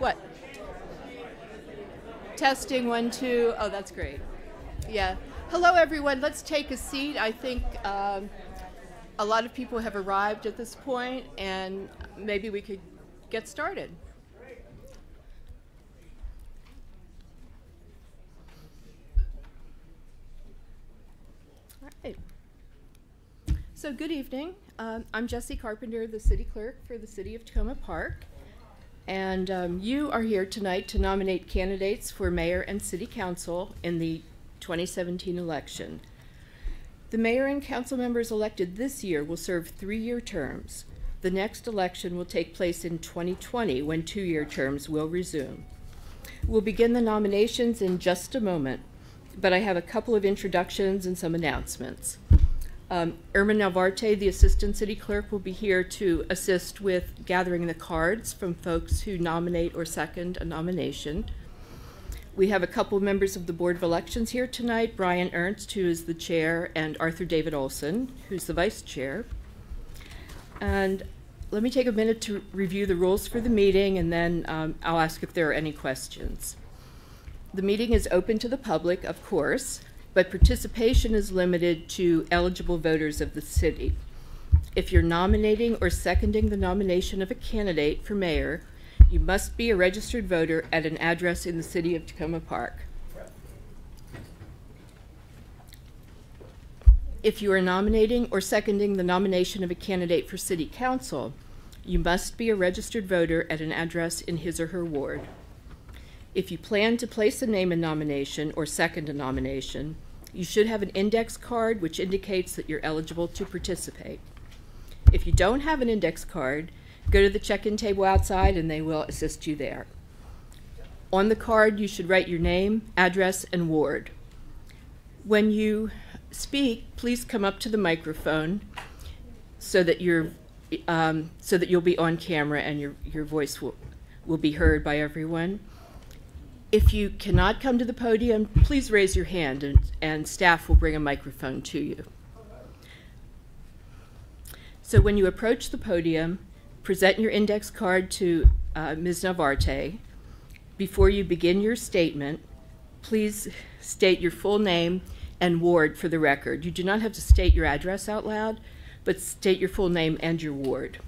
What? Testing 1, 2. Oh, that's great. Yeah. Hello, everyone. Let's take a seat. I think a lot of people have arrived at this point, and maybe we could get started. All right. So good evening. I'm Jessie Carpenter, the City Clerk for the City of Takoma Park. And you are here tonight to nominate candidates for mayor and city council in the 2017 election. The mayor and council members elected this year will serve 3-year terms. The next election will take place in 2020 when 2-year terms will resume. We'll begin the nominations in just a moment, but I have a couple of introductions and some announcements. Irma Navarrete, the Assistant City Clerk, will be here to assist with gathering the cards from folks who nominate or second a nomination. We have a couple of members of the Board of Elections here tonight, Brian Ernst, who is the chair, and Arthur David Olson, who's the vice chair. And let me take a minute to review the rules for the meeting, and then I'll ask if there are any questions. The meeting is open to the public, of course, but participation is limited to eligible voters of the city. If you're nominating or seconding the nomination of a candidate for mayor, you must be a registered voter at an address in the city of Takoma Park. If you are nominating or seconding the nomination of a candidate for city council, you must be a registered voter at an address in his or her ward. If you plan to place a name in nomination or second a nomination, you should have an index card which indicates that you're eligible to participate. If you don't have an index card, go to the check-in table outside and they will assist you there. On the card, you should write your name, address, and ward. When you speak, please come up to the microphone so that you'll be on camera and your voice will be heard by everyone. If you cannot come to the podium, please raise your hand and staff will bring a microphone to you. So when you approach the podium, present your index card to Ms. Navarrete. Before you begin your statement, please state your full name and ward for the record. You do not have to state your address out loud, but state your full name and your ward.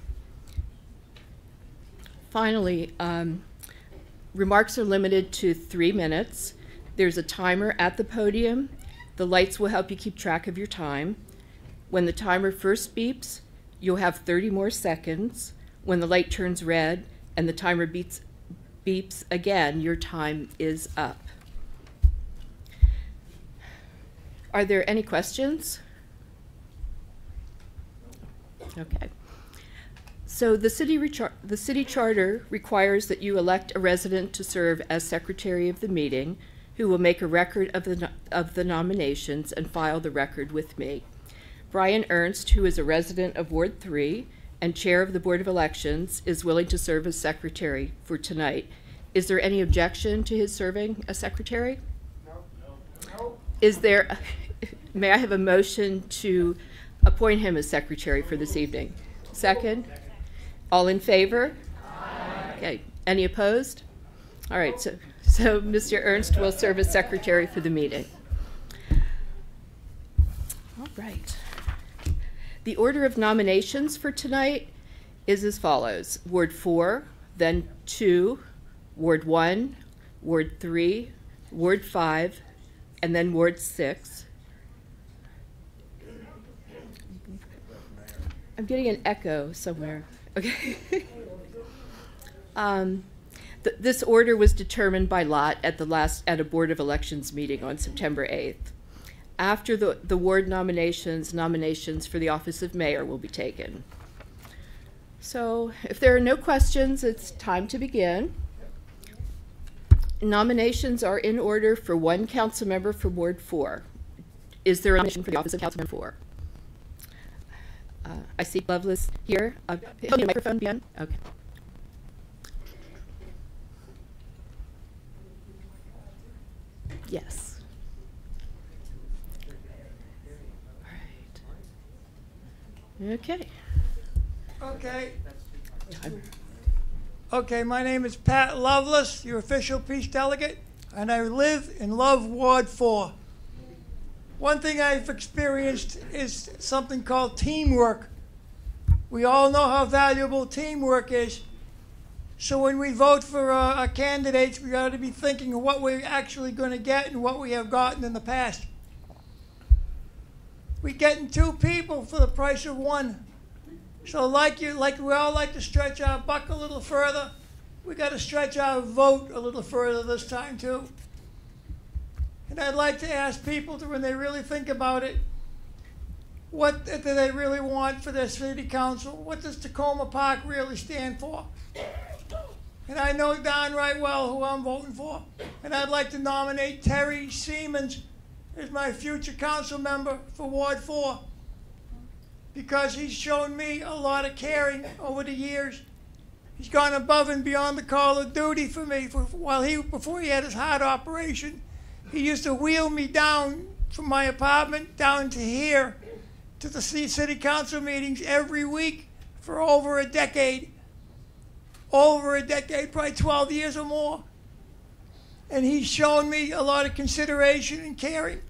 Finally, remarks are limited to 3 minutes. There's a timer at the podium. The lights will help you keep track of your time. When the timer first beeps, you'll have 30 more seconds. When the light turns red and the timer beeps again, your time is up. Are there any questions? Okay. So the city charter requires that you elect a resident to serve as secretary of the meeting, who will make a record of the nominations and file the record with me. Brian Ernst, who is a resident of Ward 3 and chair of the Board of Elections, is willing to serve as secretary for tonight. Is there any objection to his serving as secretary? No. Is there, may I have a motion to appoint him as secretary for this evening? Second? All in favor? Aye. Okay. Any opposed? All right. So Mr. Ernst will serve as secretary for the meeting. All right. The order of nominations for tonight is as follows: Ward 4, then 2, Ward 1, Ward 3, Ward 5, and then Ward 6. I'm getting an echo somewhere. Okay. This order was determined by lot at a Board of Elections meeting on September 8th. After the ward nominations for the office of mayor will be taken. So if there are no questions, it's time to begin. Nominations are in order for one council member for Ward 4. Is there a nomination for the office of council member 4? I see Loveless here. Hold the microphone, Ben. Okay. Yes. All right. Okay. Okay. Timer. Okay, my name is Pat Lovelace, your official peace delegate, and I live and love Ward 4. One thing I've experienced is something called teamwork. We all know how valuable teamwork is. So when we vote for our candidates, we got to be thinking of what we're actually going to get and what we have gotten in the past. We're getting 2 people for the price of 1. So like we all like to stretch our buck a little further, we got to stretch our vote a little further this time too. And I'd like to ask people to, when they really think about it, what do they really want for their city council? What does Takoma Park really stand for? And I know downright well who I'm voting for. And I'd like to nominate Terry Siemens as my future council member for Ward 4. Because he's shown me a lot of caring over the years. He's gone above and beyond the call of duty for me. Before he had his heart operation, he used to wheel me down from my apartment down to here to the city council meetings every week for over a decade. Over a decade, probably 12 years or more. And he's shown me a lot of consideration and caring.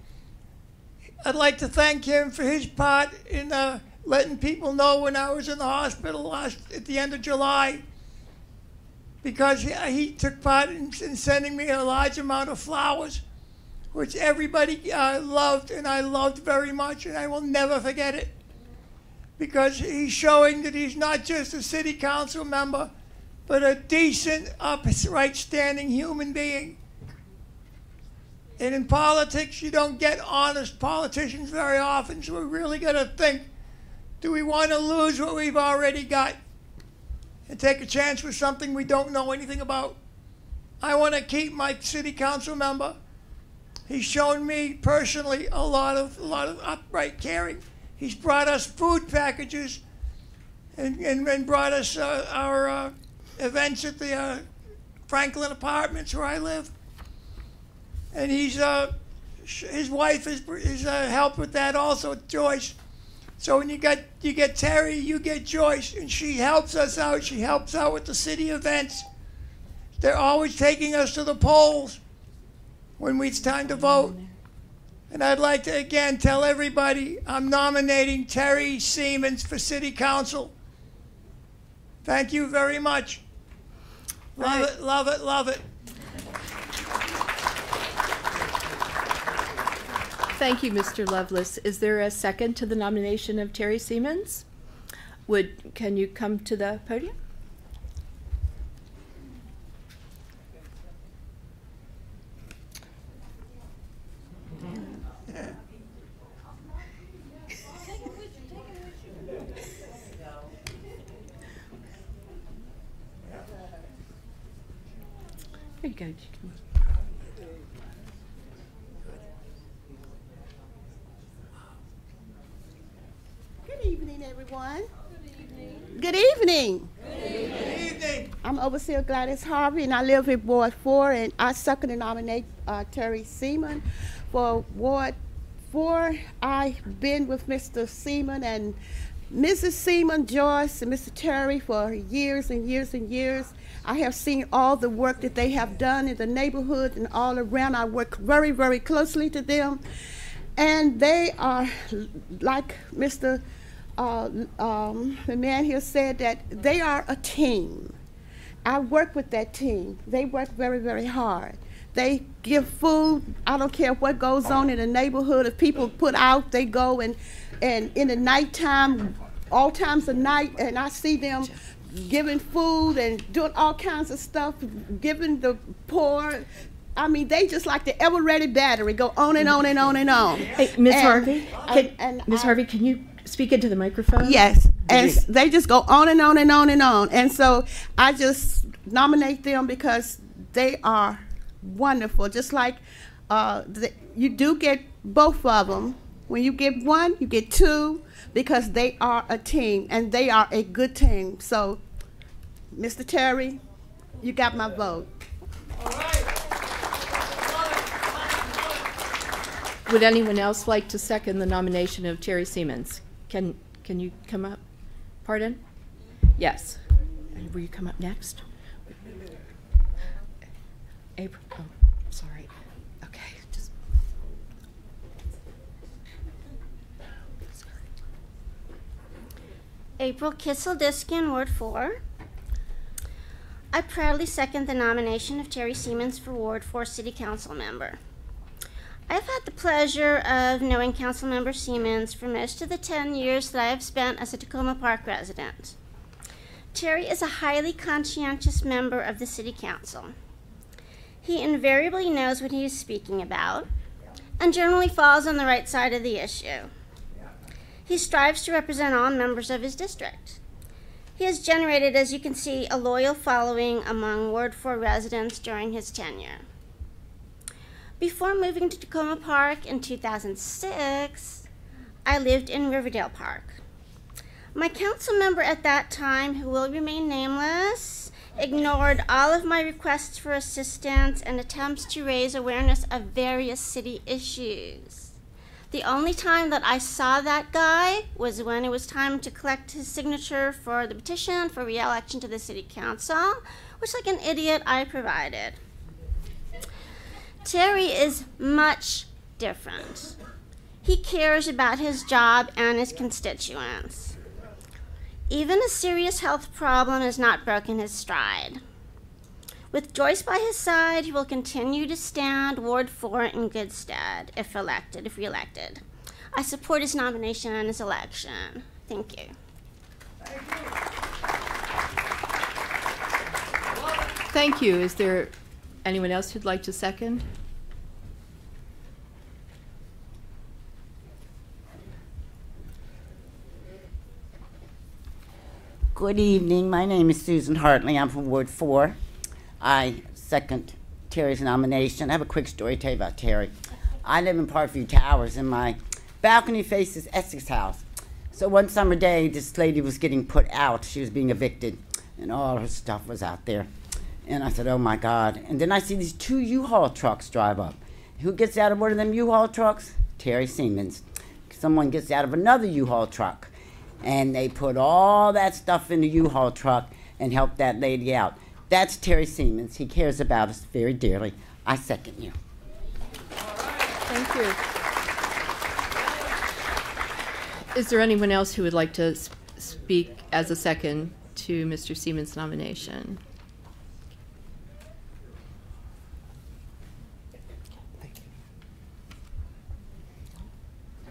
I'd like to thank him for his part in letting people know when I was in the hospital at the end of July, because he took part in sending me a large amount of flowers, which everybody loved, and I loved very much, and I will never forget it, because he's showing that he's not just a city council member, but a decent, upright, standing human being. And in politics, you don't get honest politicians very often, so we really got to think, do we want to lose what we've already got and take a chance with something we don't know anything about? I want to keep my city council member. He's shown me personally a lot of upright caring. He's brought us food packages and brought us our events at the Franklin Apartments where I live. And his wife has helped with that also, Joyce. So when you get Terry, you get Joyce, and she helps us out. She helps out with the city events. They're always taking us to the polls when it's time to vote. And I'd like to again tell everybody I'm nominating Terry Siemens for city council. Thank you very much. Love it, love it, love it. Thank you, Mr. Lovelace. Is there a second to the nomination of Terry Siemens? Can you come to the podium? There you go. Good evening, everyone. Good evening. Good evening. I'm Overseer Gladys Harvey, and I live in Ward 4, and I second to nominate Terry Seaman for Ward 4. I've been with Mr. Seaman and Mrs. Seaman, Joyce, and Mr. Terry for years and years and years. I have seen all the work that they have done in the neighborhood and all around. I work very, very closely to them. And they are, like Mr. The man here said, that they are a team. I work with that team. They work very, very hard. They give food. I don't care what goes on in the neighborhood. If people put out, they go and in the nighttime, all times of night, and I see them giving food and doing all kinds of stuff, giving the poor. I mean, they just like the ever-ready battery, go on and on and on and on. Hey, Ms. Harvey, Ms. Harvey, can you speak into the microphone? Yes, and they just go on and on and on and on. And so I just nominate them because they are wonderful. Just like you do get both of them. When you get one, you get two, because they are a team, and they are a good team. So, Mr. Terry, you got my vote. All right. Would anyone else like to second the nomination of Terry Siemens? Can you come up? Pardon? Yes. And will you come up next? April, oh, sorry. Okay, just. April Kissel-Diskin, Ward 4. I proudly second the nomination of Terry Siemens for Ward 4 City Council member. I've had the pleasure of knowing Councilmember Siemens for most of the 10 years that I have spent as a Takoma Park resident. Terry is a highly conscientious member of the City Council. He invariably knows what he is speaking about and generally falls on the right side of the issue. He strives to represent all members of his district. He has generated, as you can see, a loyal following among Ward 4 residents during his tenure. Before moving to Takoma Park in 2006, I lived in Riverdale Park. My council member at that time, who will remain nameless, ignored all of my requests for assistance and attempts to raise awareness of various city issues. The only time that I saw that guy was when it was time to collect his signature for the petition for re-election to the city council, which, like an idiot, I provided. Terry is much different. He cares about his job and his constituents. Even a serious health problem has not broken his stride. With Joyce by his side, he will continue to stand Ward 4 in good stead if re-elected. I support his nomination and his election. Thank you. Thank you. Is there anyone else who'd like to second? Good evening. My name is Susan Hartley. I'm from Ward 4. I second Terry's nomination. I have a quick story to tell you about Terry. I live in Parkview Towers, and my balcony faces Essex House. So one summer day, this lady was getting put out. She was being evicted, and all her stuff was out there. And I said, oh my God. And then I see these 2 U-Haul trucks drive up. Who gets out of one of them U-Haul trucks? Terry Siemens. Someone gets out of another U-Haul truck. And they put all that stuff in the U-Haul truck and help that lady out. That's Terry Siemens. He cares about us very dearly. I second you. Thank you. Is there anyone else who would like to speak as a second to Mr. Siemens' nomination?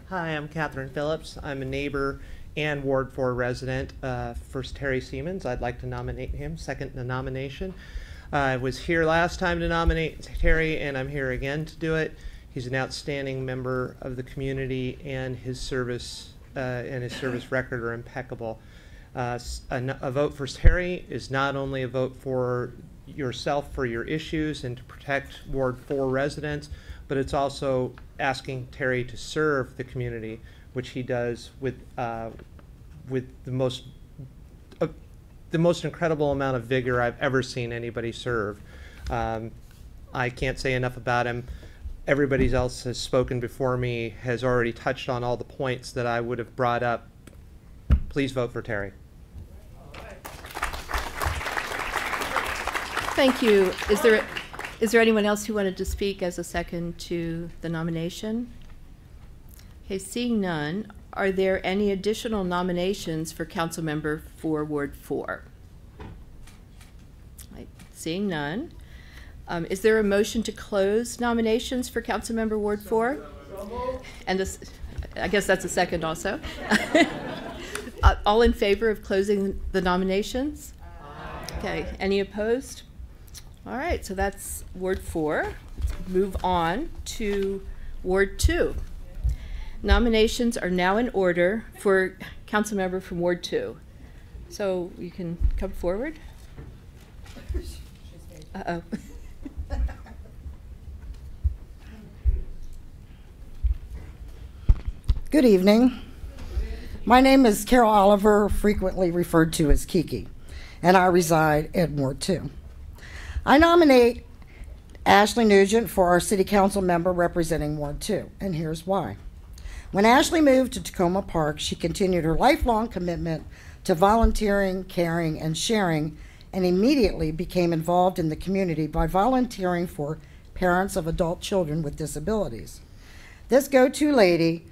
Hi, I'm Catherine Phillips. I'm a neighbor and Ward 4 resident. First, Terry Siemens. I'd like to nominate him. Second, the nomination. I was here last time to nominate Terry, and I'm here again to do it. He's an outstanding member of the community, and his service record are impeccable. A vote for Terry is not only a vote for yourself for your issues and to protect Ward 4 residents, but it's also asking Terry to serve the community, which he does with the most incredible amount of vigor I've ever seen anybody serve. I can't say enough about him. Everybody else has spoken before me, has already touched on all the points that I would have brought up. Please vote for Terry. Thank you. Is there anyone else who wanted to speak as a second to the nomination? Okay, seeing none, are there any additional nominations for council member for Ward 4? Right, seeing none. Is there a motion to close nominations for council member Ward 4? And this, I guess that's a second also. All in favor of closing the nominations? Okay, any opposed? All right, so that's Ward 4. Let's move on to Ward 2. Nominations are now in order for council member from Ward 2. So you can come forward. Uh-oh. Good evening. My name is Carol Oliver, frequently referred to as Kiki, and I reside in Ward 2. I nominate Ashley Nugent for our city council member representing Ward 2, and here's why. When Ashley moved to Takoma Park, she continued her lifelong commitment to volunteering, caring, and sharing and immediately became involved in the community by volunteering for parents of adult children with disabilities. This go-to lady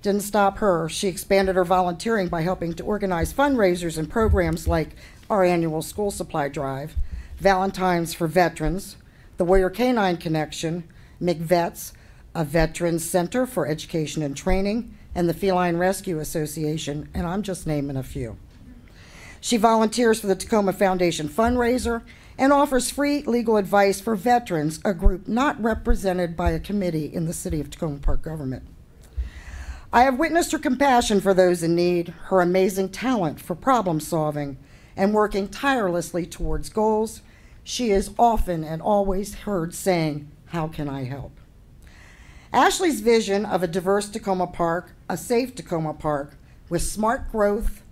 didn't stop her. She expanded her volunteering by helping to organize fundraisers and programs like our annual school supply drive, Valentine's for Veterans, the Warrior Canine Connection, McVets, a Veterans Center for Education and Training, and the Feline Rescue Association, and I'm just naming a few. She volunteers for the Takoma Foundation fundraiser and offers free legal advice for veterans, a group not represented by a committee in the City of Takoma Park government. I have witnessed her compassion for those in need, her amazing talent for problem solving, and working tirelessly towards goals. She is often and always heard saying, "How can I help?" Ashley's vision of a diverse Takoma Park, a safe Takoma Park, with smart growth,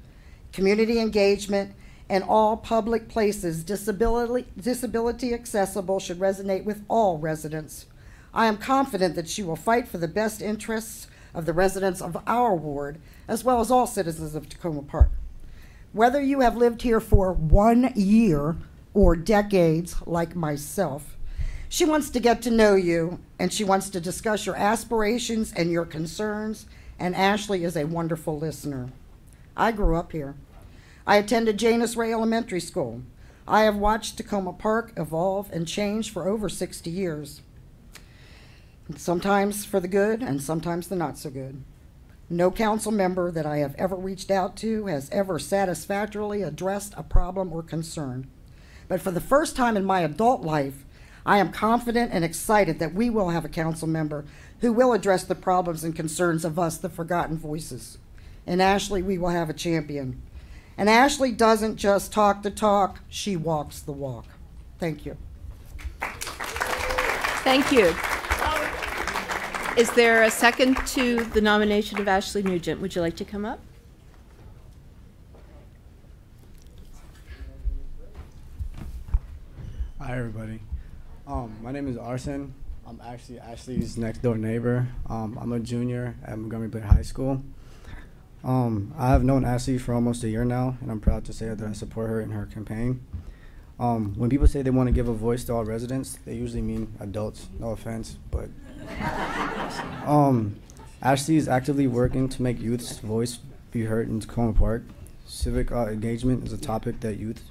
community engagement, and all public places disability accessible should resonate with all residents. I am confident that she will fight for the best interests of the residents of our ward, as well as all citizens of Takoma Park. Whether you have lived here for 1 year or decades like myself, she wants to get to know you, and she wants to discuss your aspirations and your concerns, and Ashley is a wonderful listener. I grew up here. I attended Janus Ray Elementary School. I have watched Takoma Park evolve and change for over 60 years. Sometimes for the good and sometimes the not so good. No council member that I have ever reached out to has ever satisfactorily addressed a problem or concern. But for the first time in my adult life, I am confident and excited that we will have a council member who will address the problems and concerns of us, the forgotten voices. In Ashley, we will have a champion. And Ashley doesn't just talk the talk, she walks the walk. Thank you. Thank you. Is there a second to the nomination of Ashley Nugent? Would you like to come up? Hi, everybody. My name is Arsen. I'm actually Ashley's next door neighbor. I'm a junior at Montgomery Blair High School. I have known Ashley for almost a year now, and I'm proud to say that I support her in her campaign. When people say they want to give a voice to all residents, they usually mean adults, no offense, but Ashley is actively working to make youth's voice be heard in Takoma Park. Civic engagement is a topic that youth,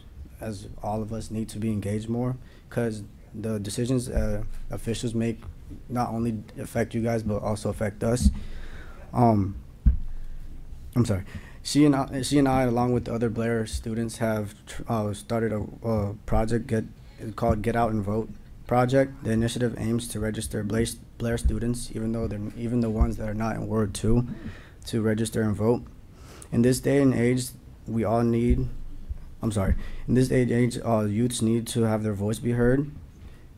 as all of us, need to be engaged more, because the decisions officials make not only affect you guys, but also affect us. She and I, along with the other Blair students, have started a project called Get Out and Vote project. The initiative aims to register Blair students, even the ones that are not in Ward 2, to register and vote. In this day and age, youths need to have their voice be heard,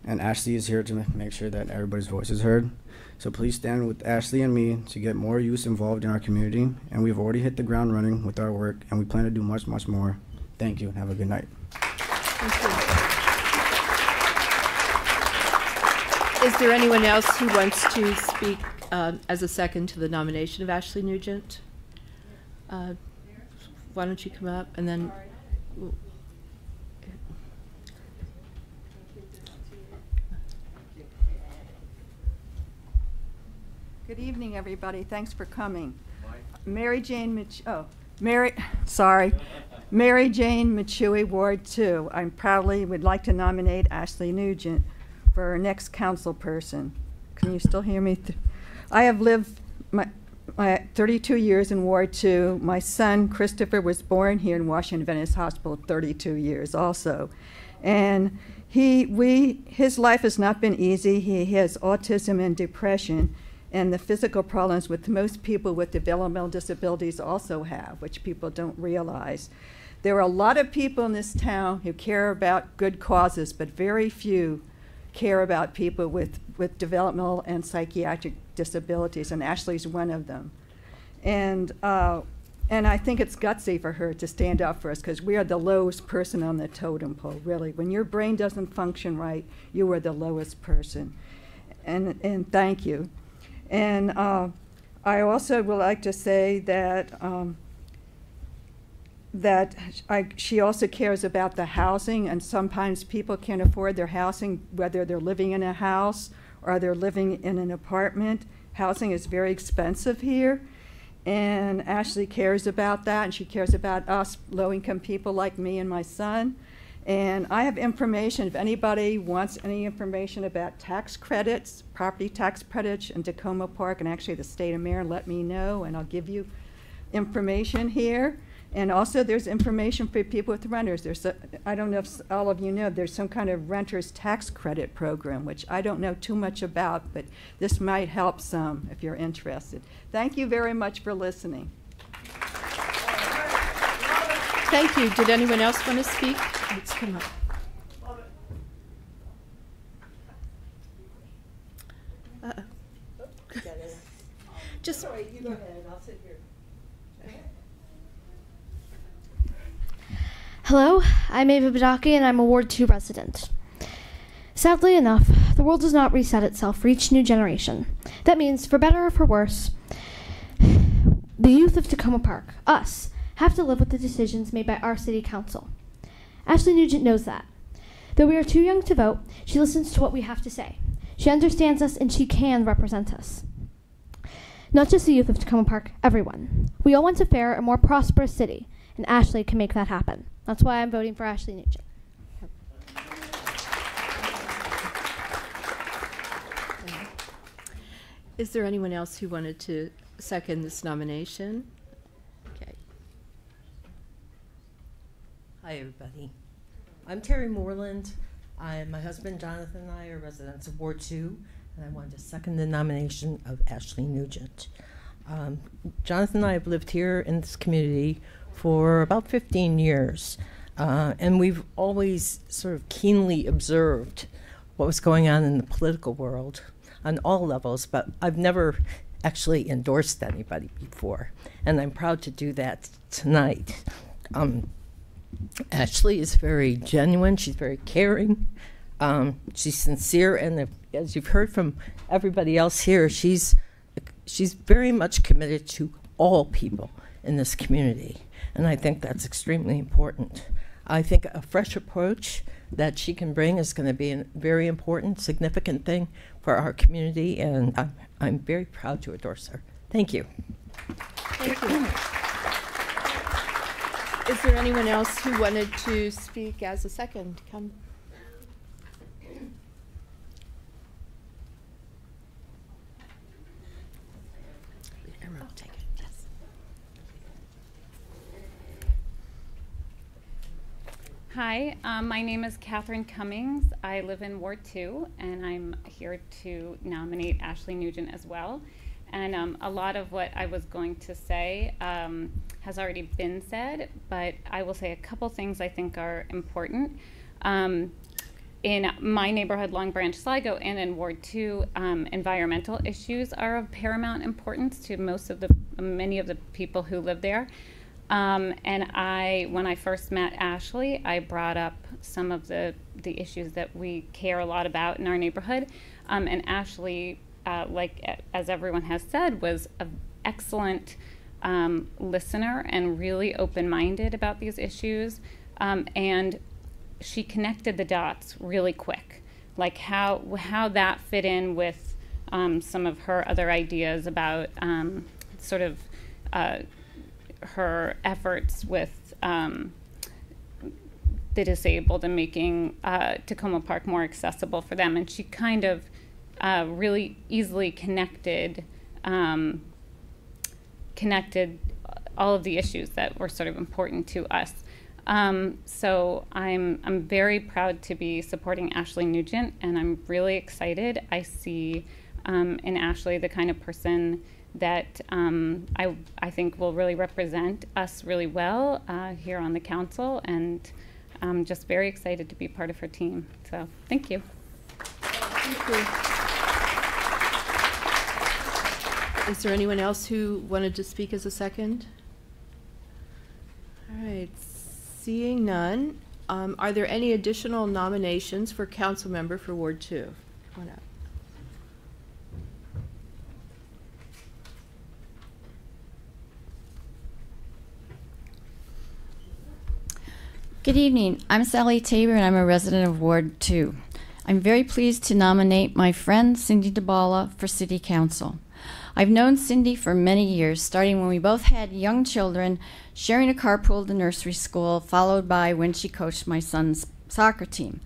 and Ashley is here to make sure that everybody's voice is heard. So please stand with Ashley and me to get more youth involved in our community, and we've already hit the ground running with our work, and we plan to do much, much more. Thank you, and have a good night. Thank you. Is there anyone else who wants to speak as a second to the nomination of Ashley Nugent? Why don't you come up, and then... Good evening, everybody. Thanks for coming. Mary Jane Machui, Ward 2. I proudly would like to nominate Ashley Nugent for our next council person. Can you still hear me? I have lived my 32 years in Ward 2. My son, Christopher, was born here in Washington Adventist Hospital 32 years also. And his life has not been easy. He has autism and depression, and the physical problems with most people with developmental disabilities also have, which people don't realize. There are a lot of people in this town who care about good causes, but very few care about people with developmental and psychiatric disabilities, and Ashley's one of them. And I think it's gutsy for her to stand up for us, because we are the lowest person on the totem pole, really. When your brain doesn't function right, you are the lowest person. And thank you. And I also would like to say that she also cares about the housing, and sometimes people can't afford their housing, whether they're living in a house or they're living in an apartment. Housing is very expensive here, and Ashley cares about that, and she cares about us low-income people like me and my son. And I have information, if anybody wants any information about tax credits, property tax credits in Takoma Park, and actually the state of Maryland, let me know, and I'll give you information here. And also there's information for people with renters. I don't know if all of you know, there's some kind of renters tax credit program, which I don't know too much about, but this might help some if you're interested. Thank you very much for listening. Thank you. Did anyone else want to speak? Let's come up. Just Sorry, you go ahead. I'll sit here. Hello, I'm Ava Badaki and I'm a Ward 2 resident. Sadly enough, the world does not reset itself for each new generation. That means, for better or for worse, the youth of Takoma Park, us, have to live with the decisions made by our city council. Ashley Nugent knows that. Though we are too young to vote, she listens to what we have to say. She understands us and she can represent us. Not just the youth of Takoma Park, everyone. We all want a fairer and more prosperous city, and Ashley can make that happen. That's why I'm voting for Ashley Nugent. Is there anyone else who wanted to second this nomination? Okay. Hi, everybody. I'm Terry Moreland. My husband Jonathan and I are residents of Ward 2, and I wanted to second the nomination of Ashley Nugent. Jonathan and I have lived here in this community for about 15 years, and we've always sort of keenly observed what was going on in the political world on all levels, but I've never actually endorsed anybody before, and I'm proud to do that tonight. Ashley is very genuine, she's very caring, she's sincere, and as you've heard from everybody else here, she's very much committed to all people in this community, and I think that's extremely important. I think a fresh approach that she can bring is going to be a very important, significant thing for our community, and I'm very proud to endorse her. Thank you. Thank you. Is there anyone else who wanted to speak as a second? Come. Take it. Yes. Hi, my name is Catherine Cummings. I live in Ward 2, and I'm here to nominate Ashley Nugent as well. And a lot of what I was going to say has already been said, but I will say a couple things I think are important. In my neighborhood, Long Branch, Sligo, and in Ward 2, environmental issues are of paramount importance to many of the people who live there. And when I first met Ashley, I brought up some of the issues that we care a lot about in our neighborhood. And Ashley, as everyone has said, was an excellent listener and really open-minded about these issues. And she connected the dots really quick, like how that fit in with some of her other ideas about sort of her efforts with the disabled and making Takoma Park more accessible for them. And she kind of really easily connected all of the issues that were sort of important to us. So I'm very proud to be supporting Ashley Nugent, and I'm really excited. I see in Ashley the kind of person that I think will really represent us really well here on the council, and I'm just very excited to be part of her team. So thank you. Thank you. Is there anyone else who wanted to speak as a second? All right, seeing none, are there any additional nominations for council member for Ward 2? Come on up. Good evening. I'm Sally Tabor, and I'm a resident of Ward 2. I'm very pleased to nominate my friend Cindy DeBala for City Council. I've known Cindy for many years, starting when we both had young children, sharing a carpool to nursery school, followed by when she coached my son's soccer team.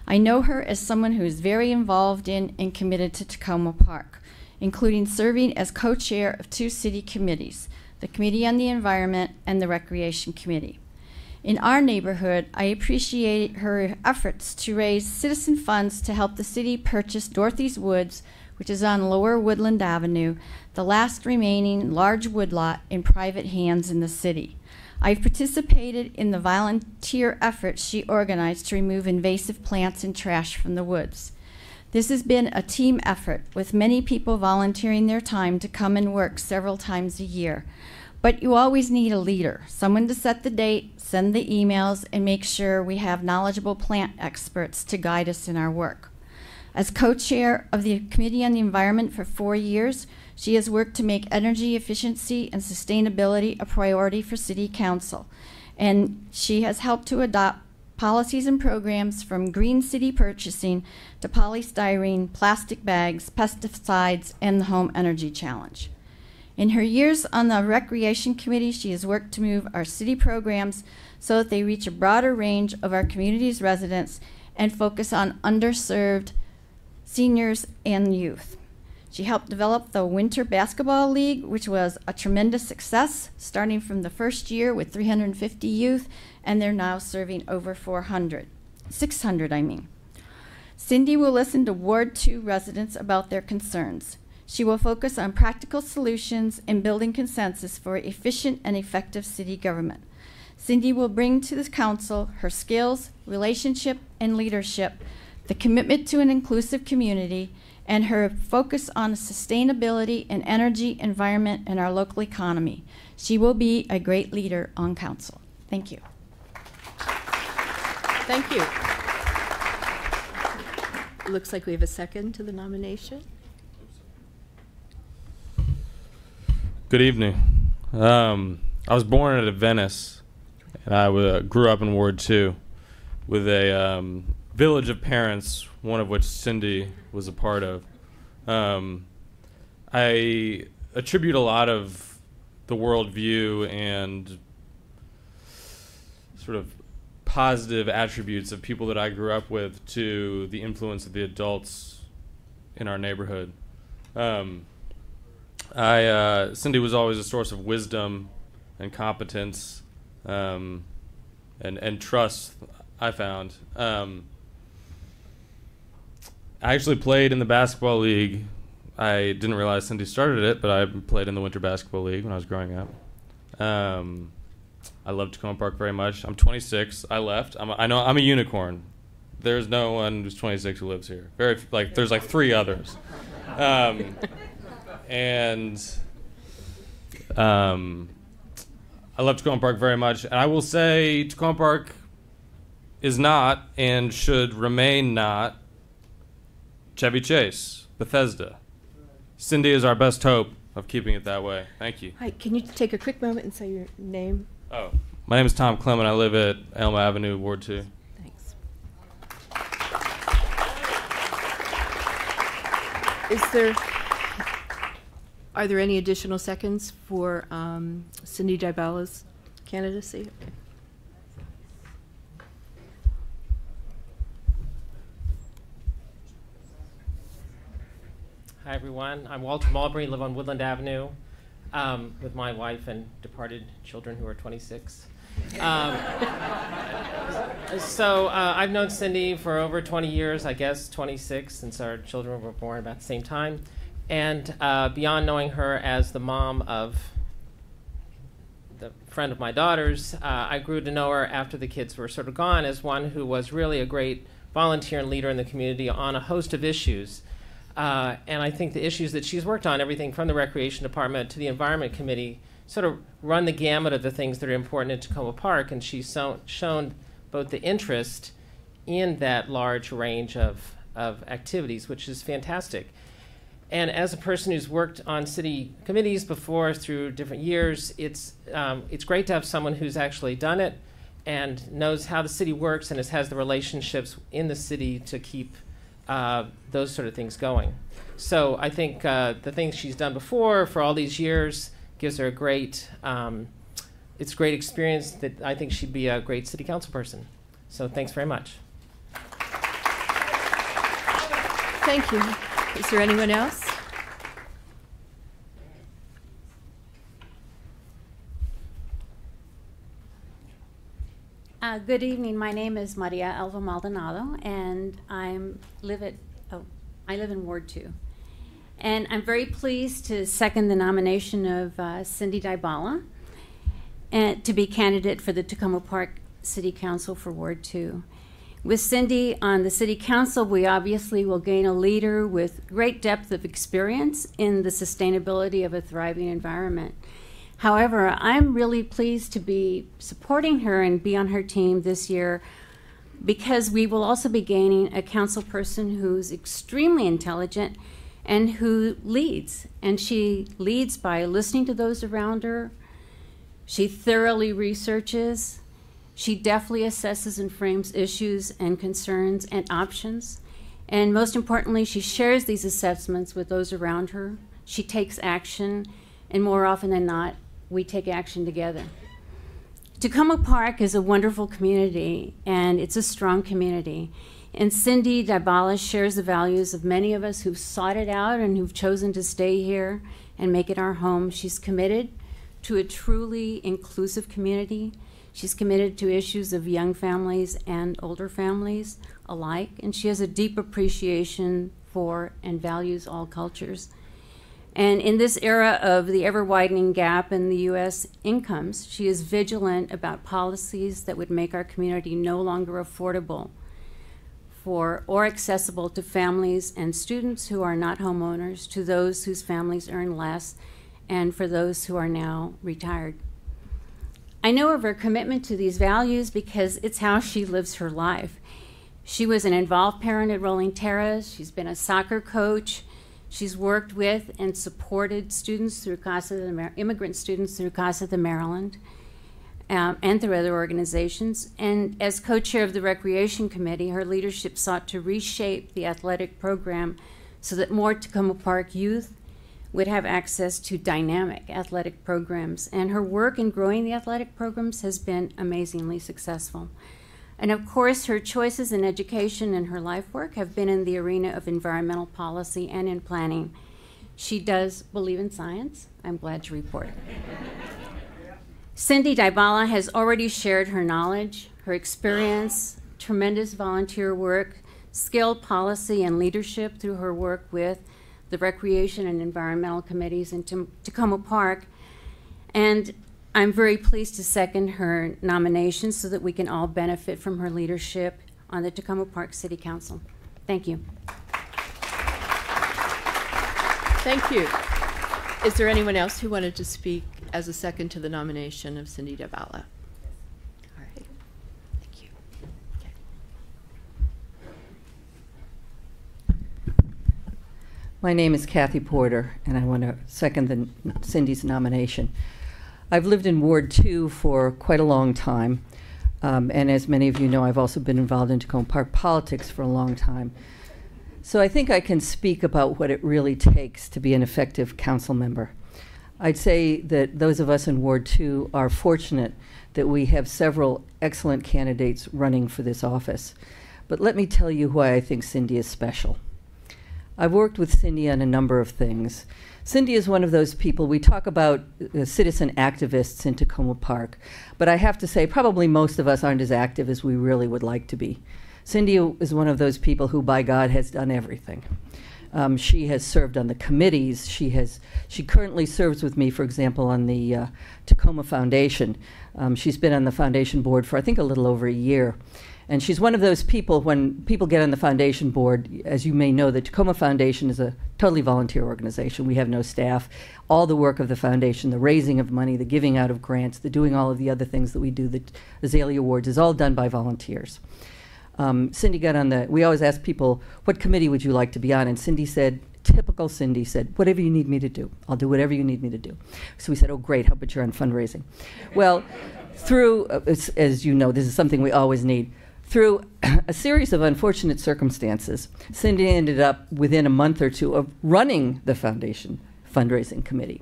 I know her as someone who is very involved in and committed to Takoma Park, including serving as co-chair of 2 city committees, the Committee on the Environment and the Recreation Committee. In our neighborhood, I appreciate her efforts to raise citizen funds to help the city purchase Dorothy's Woods, which is on Lower Woodland Avenue, the last remaining large woodlot in private hands in the city. I've participated in the volunteer efforts she organized to remove invasive plants and trash from the woods. This has been a team effort, with many people volunteering their time to come and work several times a year. But you always need a leader, someone to set the date, send the emails, and make sure we have knowledgeable plant experts to guide us in our work. As co-chair of the Committee on the Environment for 4 years, she has worked to make energy efficiency and sustainability a priority for City Council, and she has helped to adopt policies and programs from green city purchasing to polystyrene, plastic bags, pesticides, and the home energy challenge. In her years on the Recreation Committee, she has worked to move our city programs so that they reach a broader range of our community's residents and focus on underserved seniors and youth. She helped develop the Winter Basketball League, which was a tremendous success, starting from the first year with 350 youth, and they're now serving over 600, I mean. Cindy will listen to Ward 2 residents about their concerns. She will focus on practical solutions and building consensus for efficient and effective city government. Cindy will bring to the council her skills, relationship, and leadership, the commitment to an inclusive community, and her focus on sustainability and energy, environment, and our local economy. She will be a great leader on council. Thank you. Thank you. It looks like we have a second to the nomination. Good evening. I was born at Venice, and I grew up in Ward 2 with a village of parents, one of which Cindy was a part of. I attribute a lot of the worldview and sort of positive attributes of people that I grew up with to the influence of the adults in our neighborhood. Cindy was always a source of wisdom and competence and trust, I found. I actually played in the basketball league. I didn't realize Cindy started it, but I played in the Winter Basketball League when I was growing up. I love Takoma Park very much. I'm 26. I left. I know I'm a unicorn. There's no one who's 26 who lives here. There's like 3 others. And I love Takoma Park very much. And I will say Takoma Park is not and should remain not Chevy Chase, Bethesda. Cindy is our best hope of keeping it that way. Thank you. Hi, can you take a quick moment and say your name? Oh, my name is Tom Clement. I live at Elm Avenue, Ward 2. Thanks. Are there any additional seconds for Cindy DeBala's candidacy? Okay. Hi, everyone. I'm Walter Mulberry, live on Woodland Avenue with my wife and departed children who are 26. I've known Cindy for over 20 years, I guess 26, since our children were born about the same time. And beyond knowing her as the mom of the friend of my daughter's, I grew to know her after the kids were sort of gone as one who was really a great volunteer and leader in the community on a host of issues. And I think the issues that she's worked on, everything from the Recreation Department to the Environment Committee, sort of run the gamut of the things that are important in Takoma Park, and she's shown both the interest in that large range of activities, which is fantastic. And as a person who's worked on city committees before through different years, it's great to have someone who's actually done it and knows how the city works and has the relationships in the city to keep those sort of things going. So I think the things she's done before for all these years gives her a great, it's great experience that I think she'd be a great city council person. So thanks very much. Thank you. Is there anyone else? Good evening. My name is Maria Elva Maldonado, and I live in Ward 2. And I'm very pleased to second the nomination of Cindy Dybala and to be candidate for the Takoma Park City Council for Ward 2. With Cindy on the City Council, we obviously will gain a leader with great depth of experience in the sustainability of a thriving environment. However, I'm really pleased to be supporting her and be on her team this year because we will also be gaining a council person who's extremely intelligent and who leads. And she leads by listening to those around her. She thoroughly researches. She deftly assesses and frames issues and concerns and options. And most importantly, she shares these assessments with those around her. She takes action, and more often than not, we take action together. Takoma Park is a wonderful community, and it's a strong community. And Cindy Dybala shares the values of many of us who've sought it out and who've chosen to stay here and make it our home. She's committed to a truly inclusive community. She's committed to issues of young families and older families alike, and she has a deep appreciation for and values all cultures. And in this era of the ever-widening gap in the U.S. incomes, she is vigilant about policies that would make our community no longer affordable for or accessible to families and students who are not homeowners, to those whose families earn less, and for those who are now retired. I know of her commitment to these values because it's how she lives her life. She was an involved parent at Rolling Terrace. She's been a soccer coach. She's worked with and supported students through immigrant students through Casa de Maryland and through other organizations. And as co-chair of the Recreation Committee, her leadership sought to reshape the athletic program so that more Takoma Park youth would have access to dynamic athletic programs. And her work in growing the athletic programs has been amazingly successful. And of course, her choices in education and her life work have been in the arena of environmental policy and in planning. She does believe in science, I'm glad to report. Cindy Dybala has already shared her knowledge, her experience, tremendous volunteer work, skilled policy and leadership through her work with the Recreation and Environmental Committees in Takoma Park. And I'm very pleased to second her nomination so that we can all benefit from her leadership on the Takoma Park City Council. Thank you. Thank you. Is there anyone else who wanted to speak as a second to the nomination of Cindy Dybala? All right. Thank you. Okay. My name is Kathy Porter, and I want to second Cindy's nomination. I've lived in Ward 2 for quite a long time, and as many of you know, I've also been involved in Takoma Park politics for a long time. So I think I can speak about what it really takes to be an effective council member. I'd say that those of us in Ward 2 are fortunate that we have several excellent candidates running for this office. But let me tell you why I think Cindy is special. I've worked with Cindy on a number of things. Cindy is one of those people, we talk about citizen activists in Takoma Park, but I have to say probably most of us aren't as active as we really would like to be. Cindy is one of those people who, by God, has done everything. She has served on the committees. She currently serves with me, for example, on the Takoma Foundation. She's been on the foundation board for, I think, a little over a year. And she's one of those people, when people get on the foundation board, as you may know, the Takoma Foundation is a totally volunteer organization. We have no staff. All the work of the foundation, the raising of money, the giving out of grants, the doing all of the other things that we do, the Azalea Awards, is all done by volunteers. Cindy got on we always ask people, what committee would you like to be on? And Cindy said, typical Cindy said, whatever you need me to do. I'll do whatever you need me to do. So we said, oh, great, how about you're on fundraising? Well, through, as you know, this is something we always need. Through a series of unfortunate circumstances, Cindy ended up within a month or two of running the foundation fundraising committee.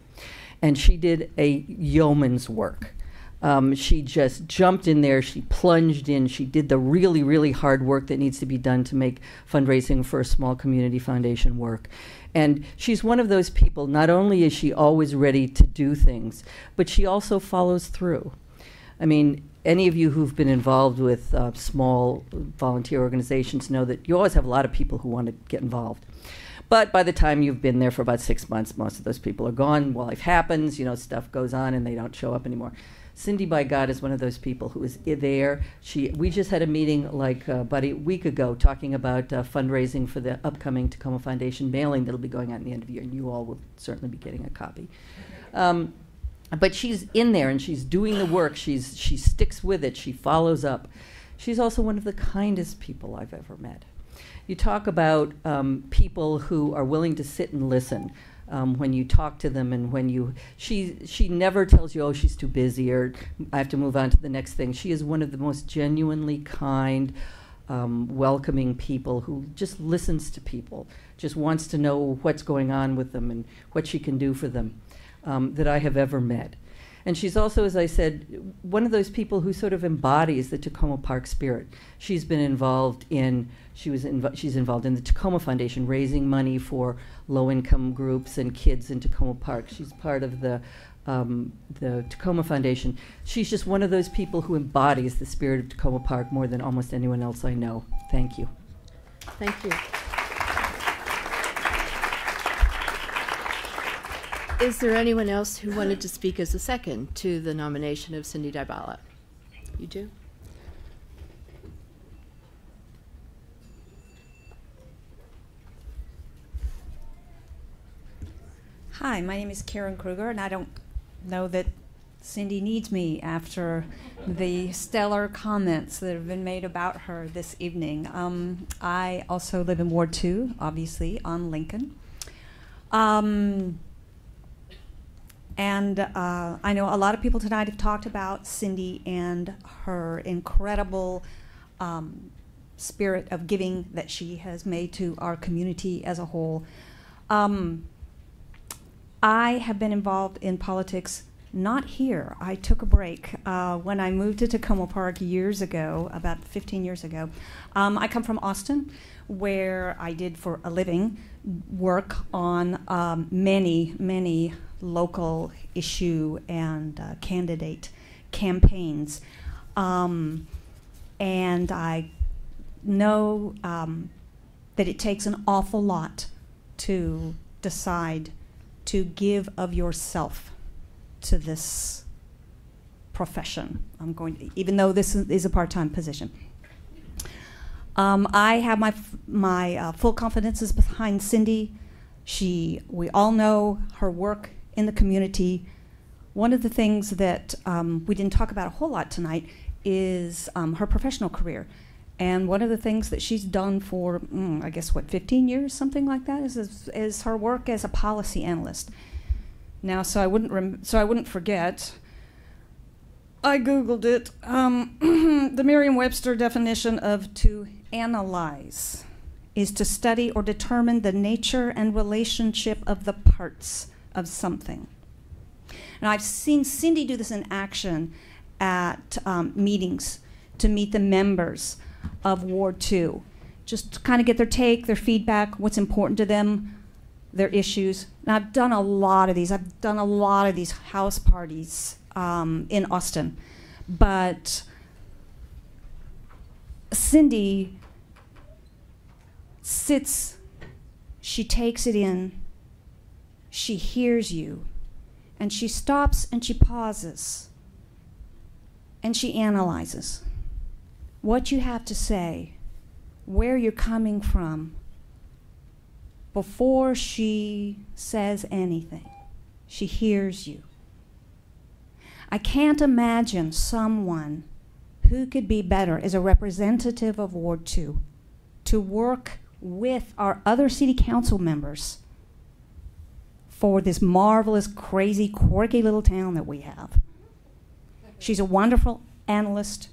And she did a yeoman's work. She just jumped in there, she plunged in, she did the really, really hard work that needs to be done to make fundraising for a small community foundation work. And she's one of those people, not only is she always ready to do things, but she also follows through. I mean, any of you who've been involved with small volunteer organizations know that you always have a lot of people who want to get involved. But by the time you've been there for about 6 months, most of those people are gone. Life happens, you know, stuff goes on and they don't show up anymore. Cindy, by God, is one of those people who is there. We just had a meeting like about a week ago talking about fundraising for the upcoming Takoma Foundation mailing that'll be going out in the end of the year, and you all will certainly be getting a copy. But she's in there and she's doing the work. She sticks with it. She follows up. She's also one of the kindest people I've ever met. You talk about people who are willing to sit and listen when you talk to them, and when she never tells you, oh, she's too busy, or I have to move on to the next thing. She is one of the most genuinely kind, welcoming people who just listens to people, just wants to know what's going on with them and what she can do for them, that I have ever met. And she's also, as I said, one of those people who sort of embodies the Takoma Park spirit. She's been involved in, she's involved in the Takoma Foundation, raising money for low-income groups and kids in Takoma Park. She's part of the Takoma Foundation. She's just one of those people who embodies the spirit of Takoma Park more than almost anyone else I know. Thank you. Thank you. Is there anyone else who wanted to speak as a second to the nomination of Cindy Dybala? You do? Hi, my name is Karen Kruger, and I don't know that Cindy needs me after the stellar comments that have been made about her this evening. I also live in Ward 2, obviously, on Lincoln. And I know a lot of people tonight have talked about Cindy and her incredible spirit of giving that she has made to our community as a whole. I have been involved in politics, not here. I took a break when I moved to Takoma Park years ago, about 15 years ago. I come from Austin, where I did for a living work on many local issue and candidate campaigns. And I know that it takes an awful lot to decide to give of yourself to this profession. Even though this is a part-time position. I have my full confidence is behind Cindy. We all know her work in the community. One of the things that we didn't talk about a whole lot tonight is her professional career. And one of the things that she's done for, I guess, 15 years, something like that, is her work as a policy analyst. Now, so I wouldn't forget, I Googled it. The Merriam-Webster definition of to analyze is to study or determine the nature and relationship of the parts of something. And I've seen Cindy do this in action at meetings to meet the members of Ward 2, just to kind of get their take, their feedback, what's important to them, their issues. And I've done a lot of these. I've done a lot of these house parties in Austin. But Cindy sits, she takes it in, she hears you, and she stops and she pauses, and she analyzes what you have to say, where you're coming from, before she says anything. She hears you. I can't imagine someone who could be better as a representative of Ward 2 to work with our other city council members for this marvelous, crazy, quirky little town that we have. She's a wonderful analyst.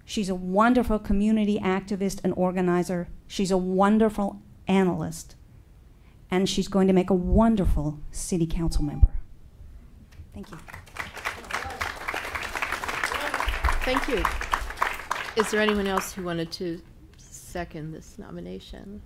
She's a wonderful community activist and organizer. She's a wonderful analyst. And she's going to make a wonderful city council member. Thank you. Thank you. Is there anyone else who wanted to second this nomination?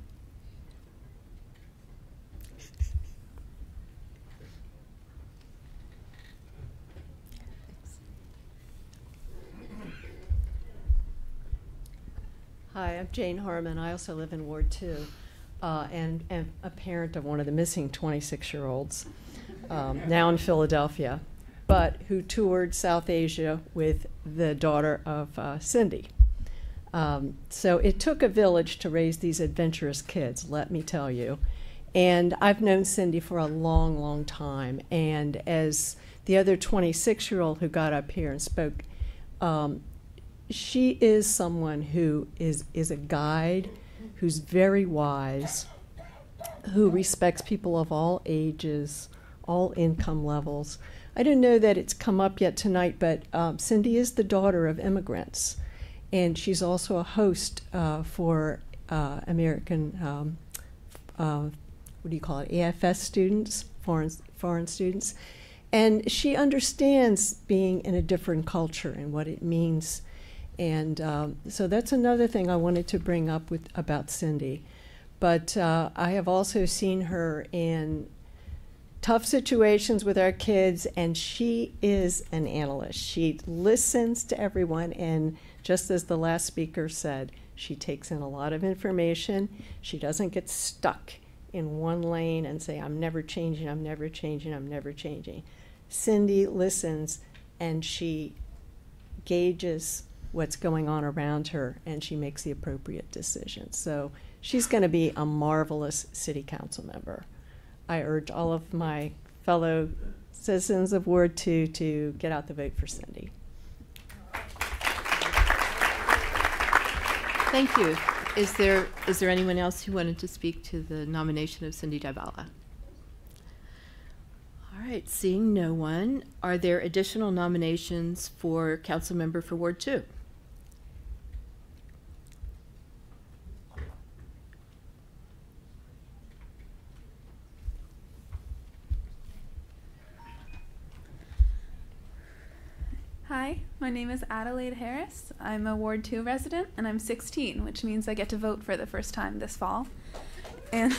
Hi, I'm Jane Harmon. I also live in Ward 2 and am a parent of one of the missing 26-year-olds now in Philadelphia, but who toured South Asia with the daughter of Cindy. So it took a village to raise these adventurous kids, let me tell you. And I've known Cindy for a long, long time. And as the other 26-year-old who got up here and spoke, she is someone who is a guide, who's very wise, who respects people of all ages, all income levels. I don't know that it's come up yet tonight, but Cindy is the daughter of immigrants, and she's also a host for American, what do you call it, AFS students, foreign students. And she understands being in a different culture and what it means. And so that's another thing I wanted to bring up about Cindy. But I have also seen her in tough situations with our kids, and she is an analyst. She listens to everyone, and just as the last speaker said, she takes in a lot of information. She doesn't get stuck in one lane and say, I'm never changing, I'm never changing, I'm never changing. Cindy listens, and she gauges what's going on around her, and she makes the appropriate decisions. So she's going to be a marvelous city council member. I urge all of my fellow citizens of Ward 2 to get out the vote for Cindy. Thank you. Is there anyone else who wanted to speak to the nomination of Cindy Dybala? All right, seeing no one, are there additional nominations for council member for Ward 2? Hi, my name is Adelaide Harris. I'm a Ward 2 resident, and I'm 16, which means I get to vote for the first time this fall. And,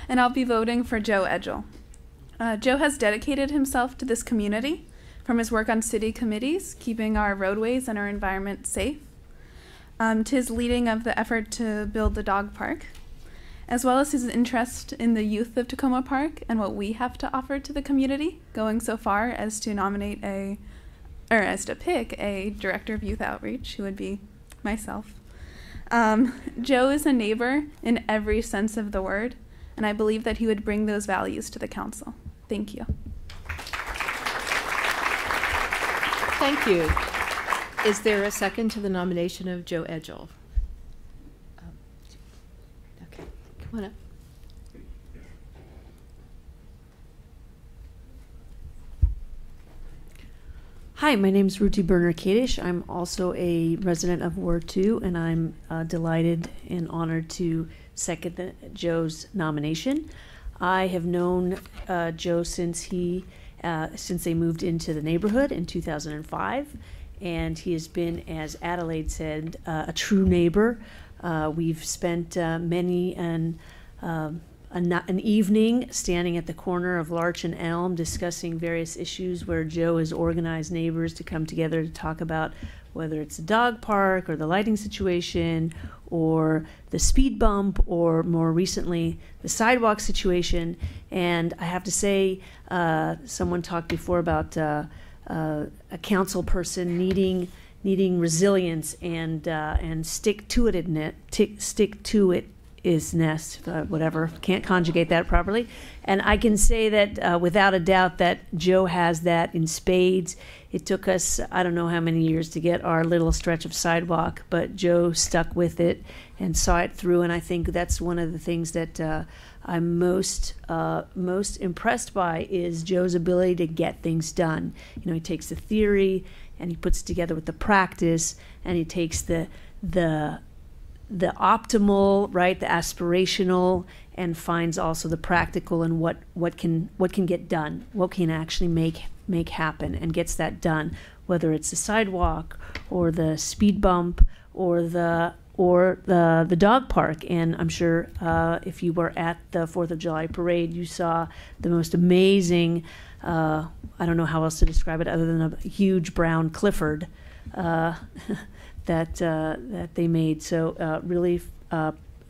and I'll be voting for Joe Edgell. Joe has dedicated himself to this community, from his work on city committees, keeping our roadways and our environment safe, to his leading of the effort to build the dog park, as well as his interest in the youth of Takoma Park and what we have to offer to the community, going so far as to pick a director of youth outreach, who would be myself. Joe is a neighbor in every sense of the word, and I believe that he would bring those values to the council. Thank you. Thank you. Is there a second to the nomination of Joe Edgell? Okay, come on up. Hi, my name is Ruti Berner-Kadish. I'm also a resident of Ward 2, and I'm delighted and honored to second Joe's nomination. I have known Joe since they moved into the neighborhood in 2005, and he has been, as Adelaide said, a true neighbor. We've spent many an evening standing at the corner of Larch and Elm discussing various issues where Joe has organized neighbors to come together to talk about whether it's the dog park or the lighting situation or the speed bump or more recently the sidewalk situation. And I have to say, someone talked before about a council person needing resilience and stick to it isness, whatever, can't conjugate that properly. And I can say that without a doubt that Joe has that in spades. It took us, I don't know how many years to get our little stretch of sidewalk, but Joe stuck with it and saw it through. And I think that's one of the things that I'm most impressed by is Joe's ability to get things done. You know, he takes the theory and he puts it together with the practice, and he takes the optimal, right, the aspirational, and finds also the practical and what can get done, what can actually make happen, and gets that done, whether it's the sidewalk or the speed bump or the dog park. And I'm sure if you were at the 4th of July parade, you saw the most amazing, I don't know how else to describe it other than a huge brown Clifford that they made. So really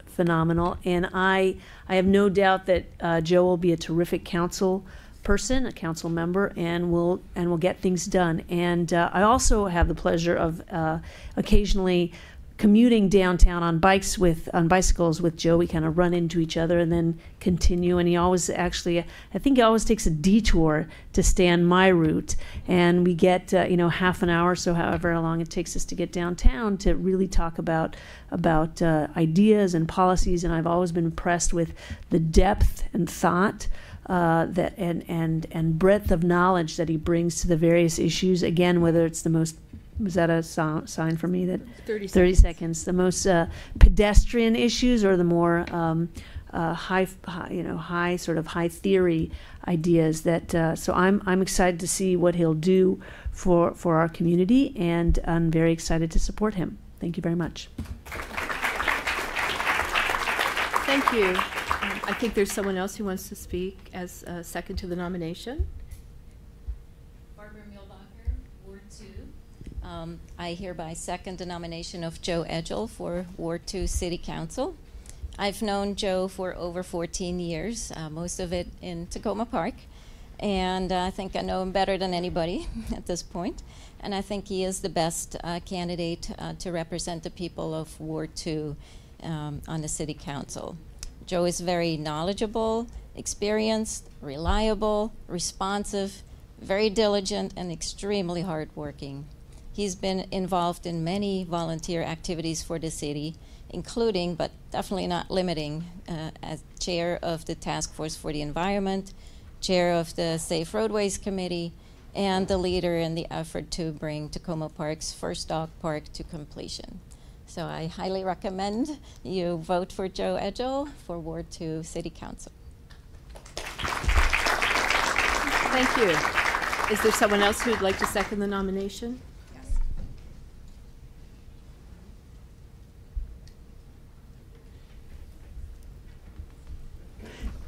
phenomenal. And I have no doubt that Joe will be a terrific council person, a council member, and will get things done. And I also have the pleasure of occasionally commuting downtown on bicycles with Joe. We kind of run into each other and then continue. And he always I think he always takes a detour to stay on my route. And we get half an hour or so, however long it takes us to get downtown, to really talk about ideas and policies. And I've always been impressed with the depth and thought that and breadth of knowledge that he brings to the various issues. Again, whether it's the most, was that a sign for me that 30 seconds, the most pedestrian issues or the more high theory ideas that so I'm excited to see what he'll do for our community, and I'm very excited to support him. Thank you very much. Thank you. I think there's someone else who wants to speak as second to the nomination. Barbara Mielbacher, Ward 2. I hereby second the nomination of Joe Edgell for Ward 2 City Council. I've known Joe for over 14 years, most of it in Takoma Park, and I think I know him better than anybody at this point. And I think he is the best candidate to represent the people of Ward 2 on the City Council. Joe is very knowledgeable, experienced, reliable, responsive, very diligent, and extremely hardworking. He's been involved in many volunteer activities for the city, including, but definitely not limiting, as chair of the Task Force for the Environment, chair of the Safe Roadways Committee, and the leader in the effort to bring Takoma Park's first dog park to completion. So I highly recommend you vote for Joe Edgell for Ward 2 City Council. Thank you. Is there someone else who'd like to second the nomination? Yes.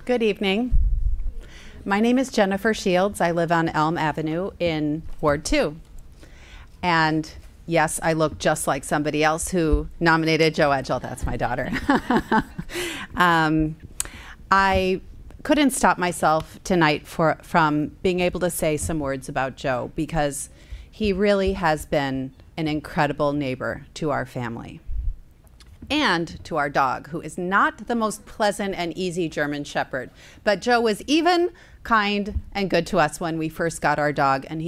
Good evening. My name is Jennifer Shields. I live on Elm Avenue in Ward 2. And yes, I look just like somebody else who nominated Joe Edgell. That's my daughter. I couldn't stop myself tonight from being able to say some words about Joe, because he really has been an incredible neighbor to our family and to our dog, who is not the most pleasant and easy German Shepherd. But Joe was even kind and good to us when we first got our dog, and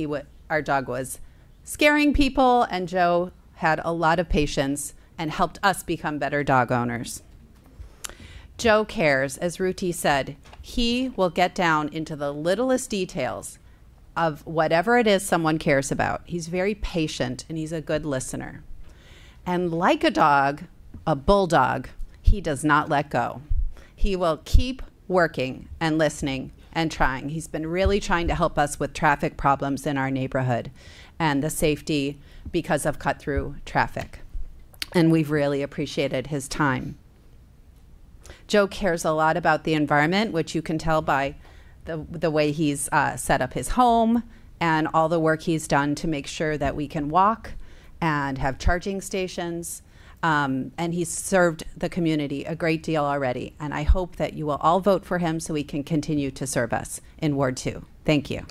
our dog was scaring people, and Joe had a lot of patience and helped us become better dog owners. Joe cares, as Ruti said. He will get down into the littlest details of whatever it is someone cares about. He's very patient, and he's a good listener. And like a dog, a bulldog, he does not let go. He will keep working and listening and trying. He's been really trying to help us with traffic problems in our neighborhood and the safety because of cut-through traffic. And we've really appreciated his time. Joe cares a lot about the environment, which you can tell by the way he's set up his home and all the work he's done to make sure that we can walk and have charging stations. And he's served the community a great deal already. And I hope that you will all vote for him so he can continue to serve us in Ward 2. Thank you.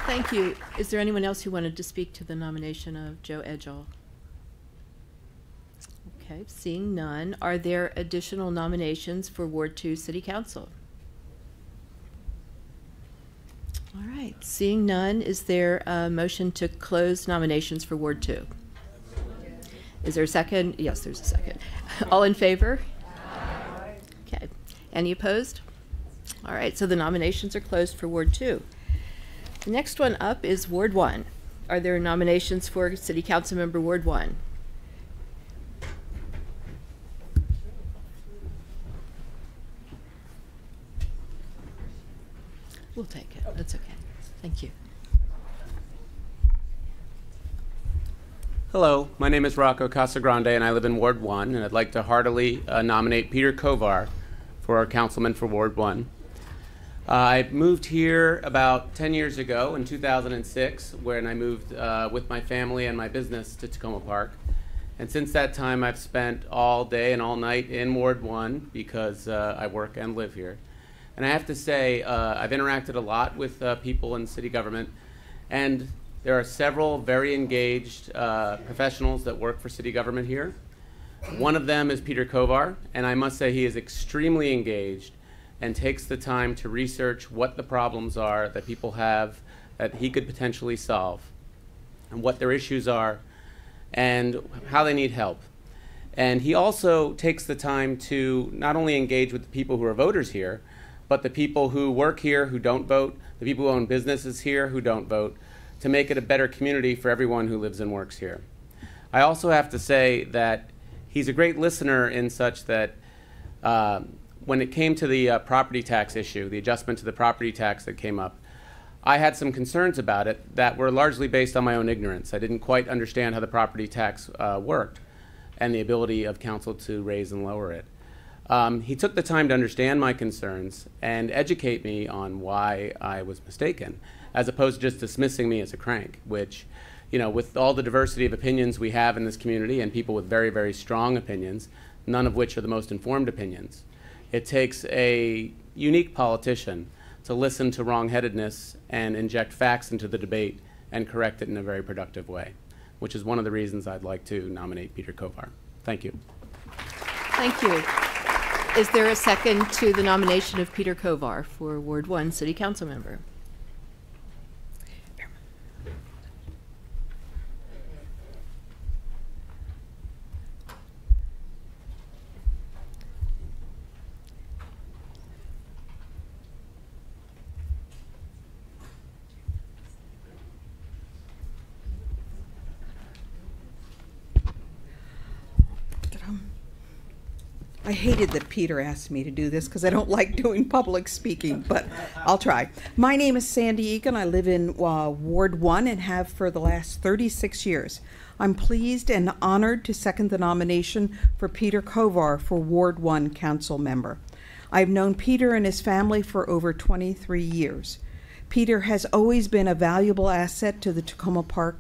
Thank you. Is there anyone else who wanted to speak to the nomination of Joe Edgell? Okay, seeing none, are there additional nominations for Ward 2 City Council? All right, seeing none, is there a motion to close nominations for Ward 2? Is there a second? Yes, there's a second. All in favor? Okay. Any opposed? All right, so the nominations are closed for Ward 2. The next one up is Ward 1. Are there nominations for City Council Member Ward 1? We'll take it. That's okay. Thank you. Hello, my name is Rocco Casagrande, and I live in Ward 1, and I'd like to heartily nominate Peter Kovar for our councilman for Ward 1. I moved here about 10 years ago in 2006, when I moved with my family and my business to Takoma Park. And since that time, I've spent all day and all night in Ward 1 because I work and live here. And I have to say, I've interacted a lot with people in city government, and there are several very engaged professionals that work for city government here. One of them is Peter Kovar, and I must say he is extremely engaged and takes the time to research what the problems are that people have that he could potentially solve, and what their issues are, and how they need help. And he also takes the time to not only engage with the people who are voters here, but the people who work here who don't vote, the people who own businesses here who don't vote, to make it a better community for everyone who lives and works here. I also have to say that he's a great listener in such that when it came to the property tax issue, the adjustment to the property tax that came up, I had some concerns about it that were largely based on my own ignorance. I didn't quite understand how the property tax worked and the ability of council to raise and lower it. He took the time to understand my concerns and educate me on why I was mistaken, as opposed to just dismissing me as a crank, which, you know, with all the diversity of opinions we have in this community and people with very, very strong opinions, none of which are the most informed opinions, it takes a unique politician to listen to wrong-headedness and inject facts into the debate and correct it in a very productive way, which is one of the reasons I'd like to nominate Peter Kovar. Thank you. Thank you. Is there a second to the nomination of Peter Kovar for Ward 1 City Council Member? I hated that Peter asked me to do this because I don't like doing public speaking, but I'll try. My name is Sandy Egan. I live in Ward 1 and have for the last 36 years. I'm pleased and honored to second the nomination for Peter Kovar for Ward 1 council member. I've known Peter and his family for over 23 years. Peter has always been a valuable asset to the Takoma Park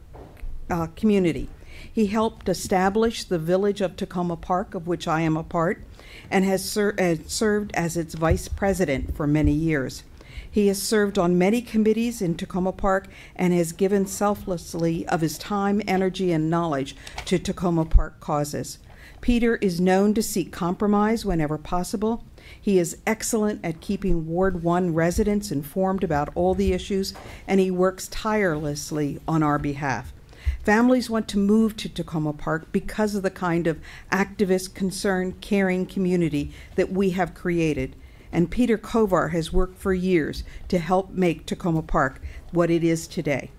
community. He helped establish the village of Takoma Park, of which I am a part, and has served as its vice president for many years. He has served on many committees in Takoma Park and has given selflessly of his time, energy, and knowledge to Takoma Park causes. Peter is known to seek compromise whenever possible. He is excellent at keeping Ward 1 residents informed about all the issues, and he works tirelessly on our behalf. Families want to move to Takoma Park because of the kind of activist, concerned, caring community that we have created. And Peter Kovar has worked for years to help make Takoma Park what it is today.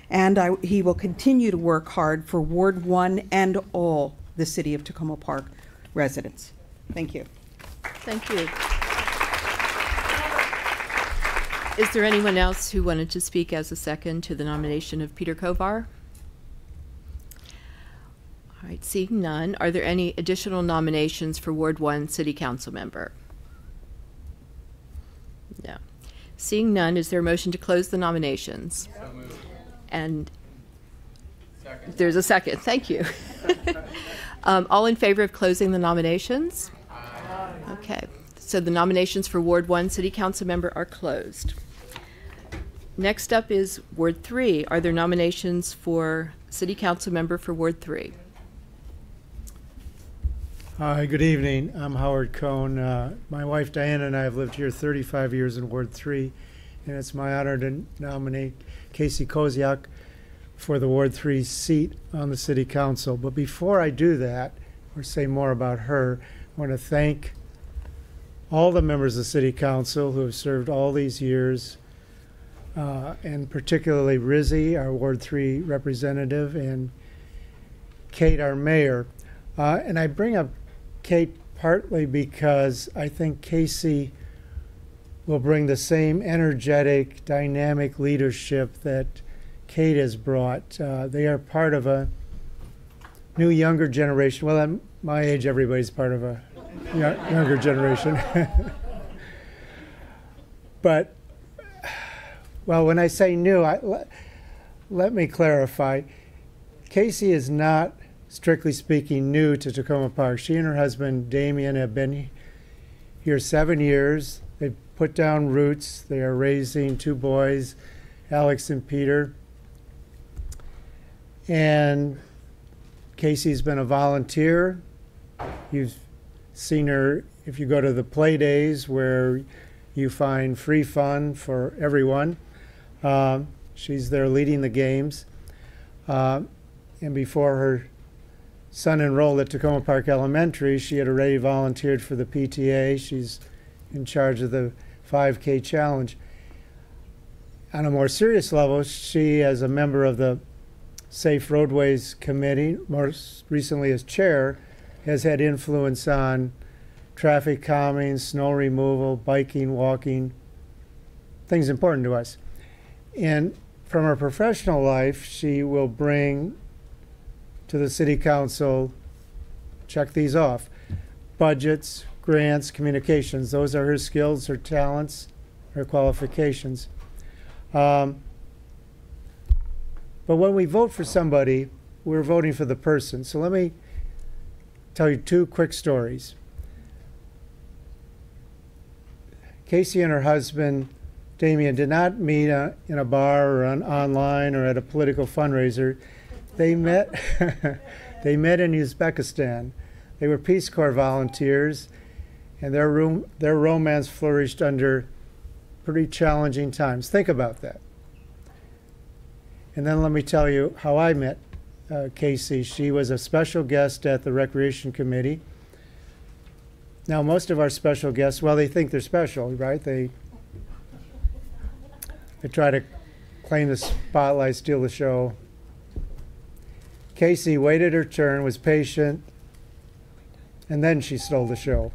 And he will continue to work hard for Ward 1 and all the city of Takoma Park residents. Thank you. Thank you. Is there anyone else who wanted to speak as a second to the nomination of Peter Kovar? All right, seeing none, are there any additional nominations for Ward 1 City Council Member? No. Seeing none, is there a motion to close the nominations? So moved. And second. There's a second. Thank you. All in favor of closing the nominations? Aye. Okay. So the nominations for Ward 1 City Council Member are closed. Next up is Ward 3. Are there nominations for City Council Member for Ward 3? Hi, good evening. I'm Howard Cohn. My wife Diana and I have lived here 35 years in Ward 3, and it's my honor to nominate Casey Koziak for the Ward 3 seat on the City Council. But before I do that, or say more about her, I want to thank all the members of the City Council who have served all these years, and particularly Rizzy, our Ward 3 representative, and Kate, our mayor. And I bring up Kate partly because I think Casey will bring the same energetic, dynamic leadership that Kate has brought. They are part of a new, younger generation. Well, at my age, everybody's part of a younger generation. But, well, when I say new, let me clarify. Casey is not, strictly speaking, new to Takoma Park. She and her husband, Damien, have been here 7 years. They've put down roots. They are raising 2 boys, Alex and Peter. And Casey's been a volunteer. You've seen her if you go to the play days where you find free fun for everyone. She's there leading the games. And before her son enrolled at Takoma Park Elementary, she had already volunteered for the PTA. She's in charge of the 5K challenge. On a more serious level, she, as a member of the Safe Roadways Committee, most recently as chair, has had influence on traffic calming, snow removal, biking, walking, things important to us. And from her professional life, she will bring to the City Council, check these off, budgets, grants, communications. Those are her skills, her talents, her qualifications. But when we vote for somebody, we're voting for the person. So let me tell you 2 quick stories. Casey and her husband, Damien, did not meet in a bar or online or at a political fundraiser. They met, they met in Uzbekistan. They were Peace Corps volunteers, and their romance flourished under pretty challenging times. Think about that. And then let me tell you how I met Casey. She was a special guest at the Recreation Committee. Now, most of our special guests, well, they think they're special, right? They try to claim the spotlight, steal the show. Casey waited her turn, was patient, and then she stole the show.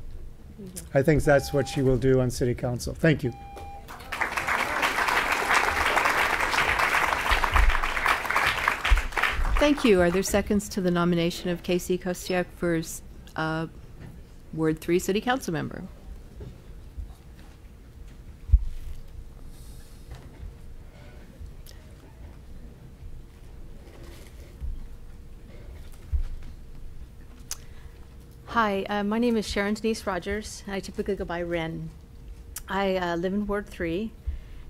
I think that's what she will do on City Council. Thank you. Thank you. Are there seconds to the nomination of Casey Koziak for Ward 3 City Council member? Hi, my name is Sharon Denise Rogers. I typically go by Ren. I live in Ward 3,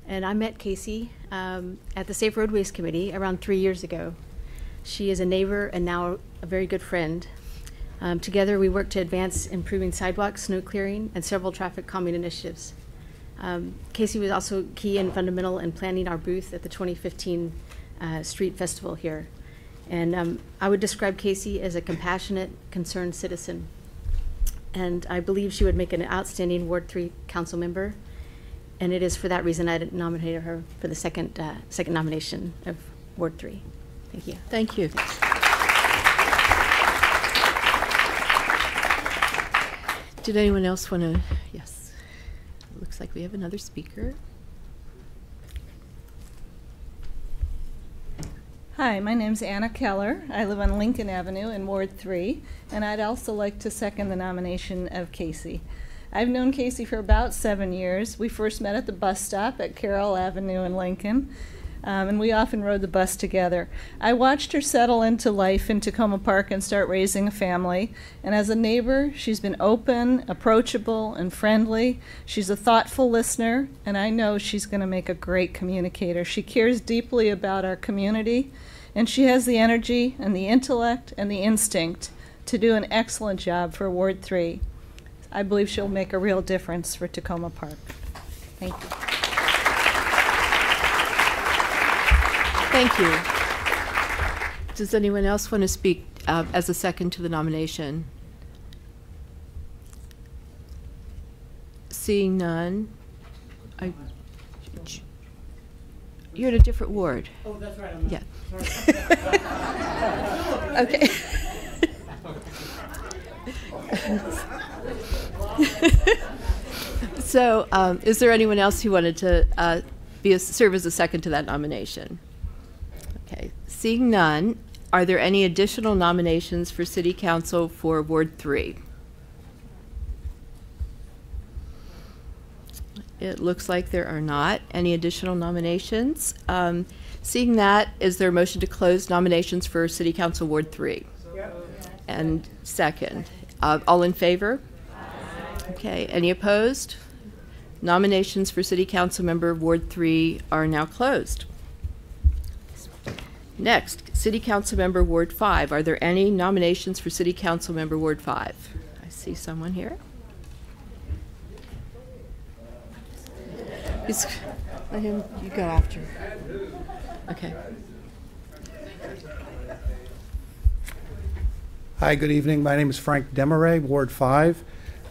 and I met Casey at the Safe Roadways Committee around 3 years ago. She is a neighbor and now a very good friend. Together, we work to advance improving sidewalks, snow clearing, and several traffic calming initiatives. Casey was also key and fundamental in planning our booth at the 2015 Street Festival here. And I would describe Casey as a compassionate, concerned citizen. And I believe she would make an outstanding Ward 3 council member. And it is for that reason I nominated her for the second nomination of Ward 3. Thank you. Thank you. Did anyone else want to? Yes. Looks like we have another speaker. Hi, my name's Anna Keller. I live on Lincoln Avenue in Ward 3, and I'd also like to second the nomination of Casey. I've known Casey for about 7 years. We first met at the bus stop at Carroll Avenue in Lincoln, and we often rode the bus together. I watched her settle into life in Takoma Park and start raising a family, and as a neighbor, she's been open, approachable, and friendly. She's a thoughtful listener, and I know she's going to make a great communicator. She cares deeply about our community, and she has the energy and the intellect and the instinct to do an excellent job for Ward 3. I believe she'll make a real difference for Takoma Park. Thank you. Thank you. Does anyone else want to speak as a second to the nomination? Seeing none. You're in a different ward. Oh, that's right. Yeah. Okay. So, is there anyone else who wanted to serve as a second to that nomination? Okay. Seeing none, are there any additional nominations for City Council for Ward 3? It looks like there are not any additional nominations. Seeing that, is there a motion to close nominations for City Council Ward 3? And second. All in favor? Okay. Any opposed? Nominations for City Council Member Ward 3 are now closed. Next, City Council Member Ward 5. Are there any nominations for City Council Member Ward 5? I see someone here. Let him, you go after. Okay. Hi, good evening. My name is Frank Demaray, Ward 5.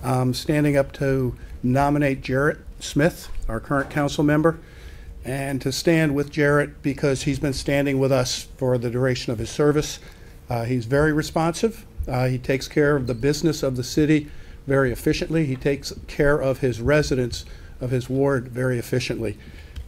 I'm standing up to nominate Jarrett Smith, our current council member, and to stand with Jarrett because he's been standing with us for the duration of his service. He's very responsive. He takes care of the business of the city very efficiently. He takes care of his residents of his ward very efficiently.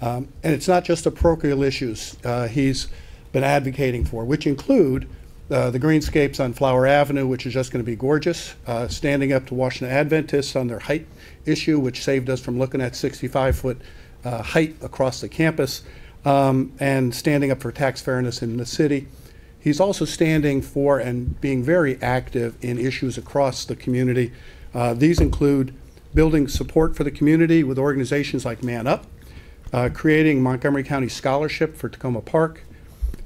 And it's not just the parochial issues he's been advocating for, which include the greenscapes on Flower Avenue, which is just going to be gorgeous, standing up to Washington Adventists on their height issue, which saved us from looking at 65-foot height across the campus, and standing up for tax fairness in the city. He's also standing for and being very active in issues across the community. These include building support for the community with organizations like Man Up, creating Montgomery County Scholarship for Takoma Park,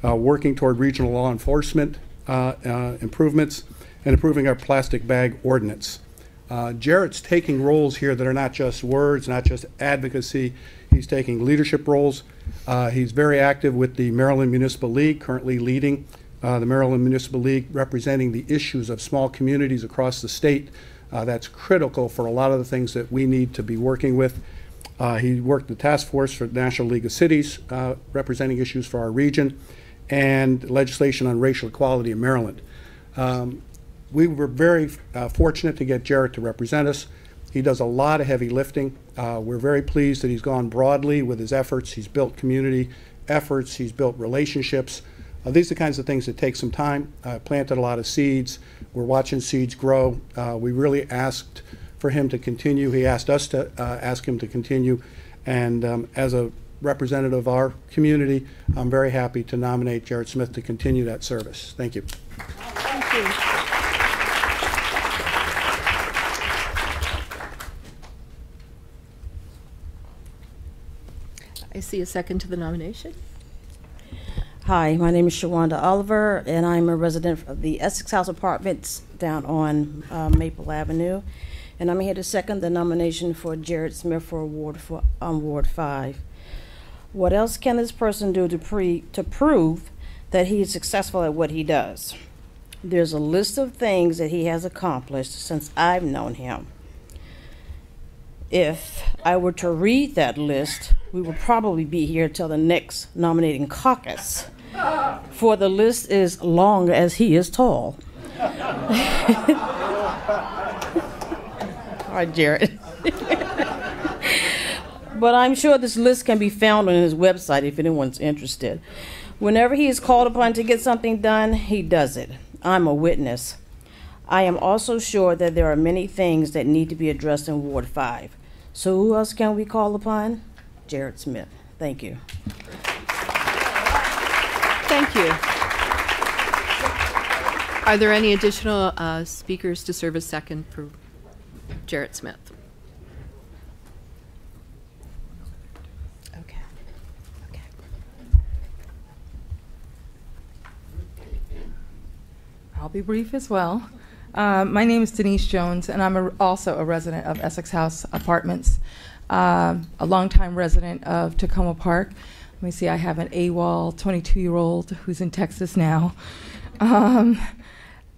working toward regional law enforcement improvements, and improving our plastic bag ordinance. Jarrett's taking roles here that are not just words, not just advocacy. He's taking leadership roles. He's very active with the Maryland Municipal League, currently leading the Maryland Municipal League, representing the issues of small communities across the state. That's critical for a lot of the things that we need to be working with. He worked the task force for the National League of Cities, representing issues for our region, and legislation on racial equality in Maryland. We were very fortunate to get Jarrett to represent us. He does a lot of heavy lifting. We're very pleased that he's gone broadly with his efforts. He's built community efforts. He's built relationships. These are the kinds of things that take some time. Planted a lot of seeds. We're watching seeds grow. We really asked for him to continue. He asked us to ask him to continue. And as a representative of our community, I'm very happy to nominate Jarrett Smith to continue that service. Thank you. Thank you. I see a second to the nomination. Hi, my name is Shawanda Oliver, and I'm a resident of the Essex House Apartments down on Maple Avenue. And I'm here to second the nomination for Jarrett Smith for Ward 5. What else can this person do to prove that he is successful at what he does? There's a list of things that he has accomplished since I've known him. If I were to read that list, we would probably be here till the next nominating caucus, for the list is long as he is tall. All right, Jarrett. But I'm sure this list can be found on his website if anyone's interested. Whenever he is called upon to get something done, he does it. I'm a witness. I am also sure that there are many things that need to be addressed in Ward 5. So who else can we call upon? Jarrett Smith. Thank you. Thank you. Are there any additional speakers to serve as second for Jarrett Smith? Okay. I'll be brief as well. My name is Denise Jones, and I'm also a resident of Essex House Apartments, a longtime resident of Takoma Park. Let me see, I have an AWOL 22-year-old who's in Texas now.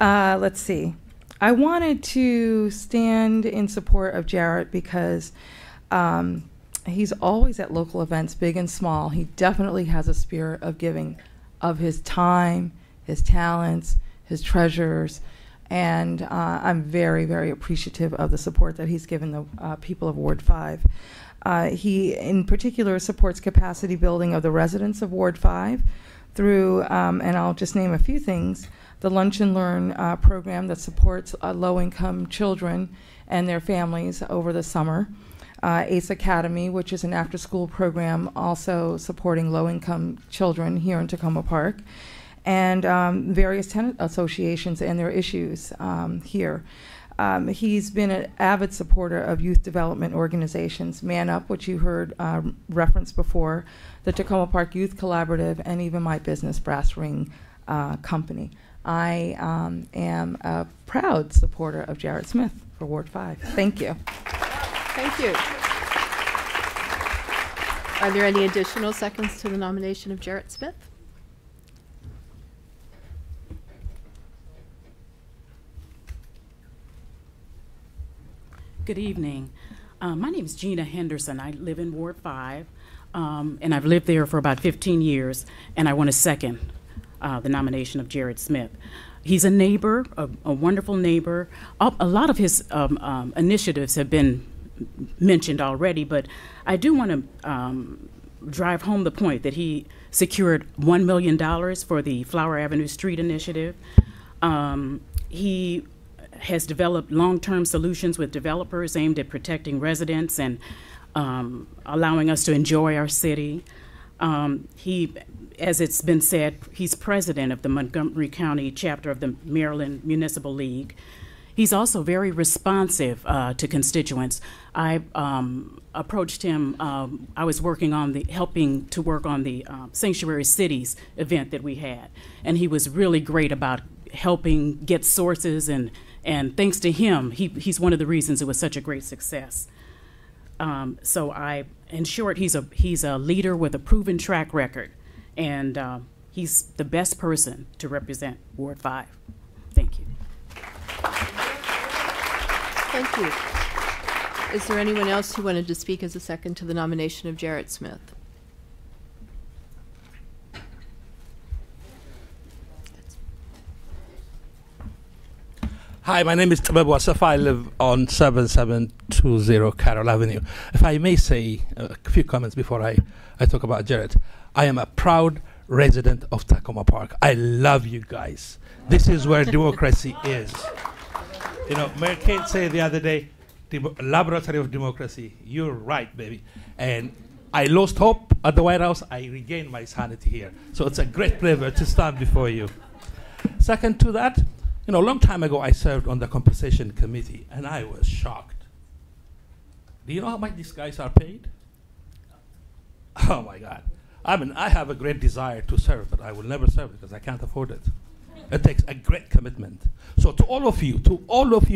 Let's see. I wanted to stand in support of Jarrett because he's always at local events, big and small. He definitely has a spirit of giving of his time, his talents, his treasures, and I'm very, very appreciative of the support that he's given the people of Ward 5. He, in particular, supports capacity building of the residents of Ward 5 through, and I'll just name a few things, the Lunch and Learn program that supports low-income children and their families over the summer. ACE Academy, which is an after-school program also supporting low-income children here in Takoma Park, and various tenant associations and their issues here. He's been an avid supporter of youth development organizations, Man Up, which you heard referenced before, the Takoma Park Youth Collaborative, and even my business, Brass Ring Company. I am a proud supporter of Jarrett Smith for Ward 5. Thank you. Thank you. Are there any additional seconds to the nomination of Jarrett Smith? Good evening. My name is Gina Henderson. I live in Ward 5, and I've lived there for about 15 years, and I want to second the nomination of Jarrett Smith. He's a neighbor, a wonderful neighbor. A lot of his initiatives have been mentioned already, but I do want to drive home the point that he secured $1 million for the Flower Avenue Street Initiative. He has developed long-term solutions with developers aimed at protecting residents and allowing us to enjoy our city. He, as it's been said, he's president of the Montgomery County chapter of the Maryland Municipal League. He's also very responsive to constituents. I approached him, I was helping to work on the Sanctuary Cities event that we had, and he was really great about helping get sources, and thanks to him, he's one of the reasons it was such a great success. So in short, he's a leader with a proven track record, and he's the best person to represent Ward 5. Thank you. Thank you. Is there anyone else who wanted to speak as a second to the nomination of Jarrett Smith? Hi, my name is Tabebu Asafa. I live on 7720 Carroll Avenue. If I may say a few comments before I talk about Jarrett. I am a proud resident of Takoma Park. I love you guys. This is where democracy is. You know, Mayor Kate said the other day, laboratory of democracy. You're right, baby. And I lost hope at the White House. I regained my sanity here. So it's a great pleasure to stand before you. Second to that, you know, a long time ago, I served on the compensation committee, and I was shocked. Do you know how much these guys are paid? Oh, my God. I mean, I have a great desire to serve, but I will never serve because I can't afford it. It takes a great commitment. So to all of you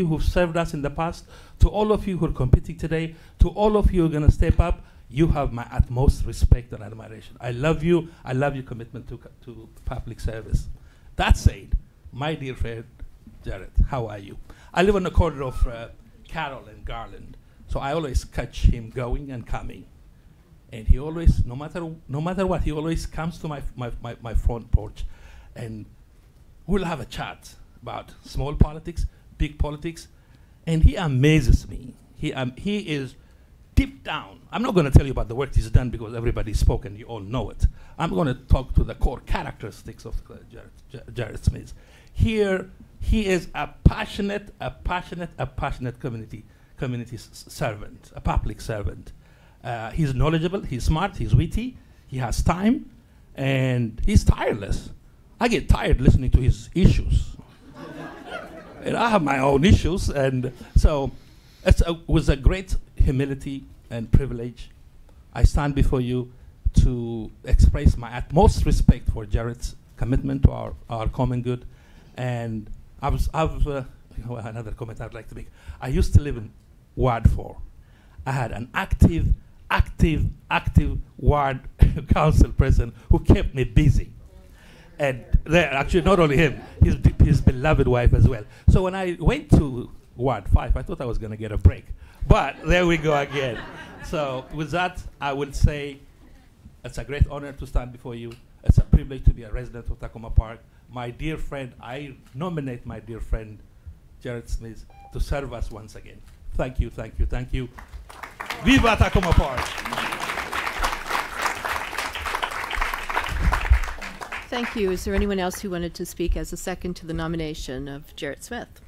who've served us in the past, to all of you who are competing today, to all of you who are going to step up, you have my utmost respect and admiration. I love you. I love your commitment to public service. That said, my dear friend, Jarrett, how are you? I live on the corner of Carroll and Garland, so I always catch him going and coming. And he always, no matter what, he always comes to my front porch, and we'll have a chat about small politics, big politics, and he amazes me. He is deep down. I'm not going to tell you about the work he's done because everybody's spoken, you all know it. I'm going to talk to the core characteristics of Jarrett Smith. Here, he is a passionate community servant, a public servant. He's knowledgeable, he's smart, he's witty, he has time, and he's tireless. I get tired listening to his issues. And I have my own issues, and so it was a great humility and privilege. I stand before you to express my utmost respect for Jarrett's commitment to our common good. And another comment I'd like to make. I used to live in Ward 4. I had an active ward council person who kept me busy. And actually, not only him, his beloved wife as well. So when I went to Ward 5, I thought I was going to get a break. But there we go again. So with that, I would say it's a great honor to stand before you. It's a privilege to be a resident of Takoma Park. My dear friend, I nominate my dear friend, Jared Smith, to serve us once again. Thank you, thank you, thank you. Viva Takoma Park! Thank you. Is there anyone else who wanted to speak as a second to the nomination of Jarrett Smith?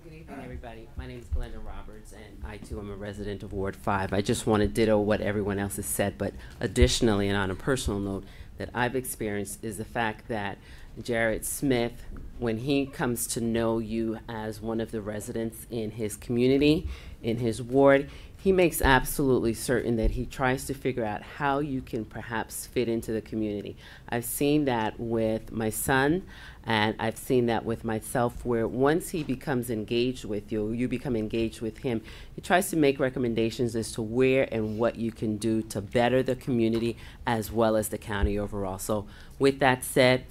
Good evening, everybody. My name is Glenda Roberts, and I, too, am a resident of Ward 5. I just want to ditto what everyone else has said, but additionally, and on a personal note, that I've experienced is the fact that Jarrett Smith, when he comes to know you as one of the residents in his community, in his ward, he makes absolutely certain that he tries to figure out how you can perhaps fit into the community. I've seen that with my son, and I've seen that with myself, where once he becomes engaged with you, you become engaged with him, he tries to make recommendations as to where and what you can do to better the community as well as the county overall. So with that said,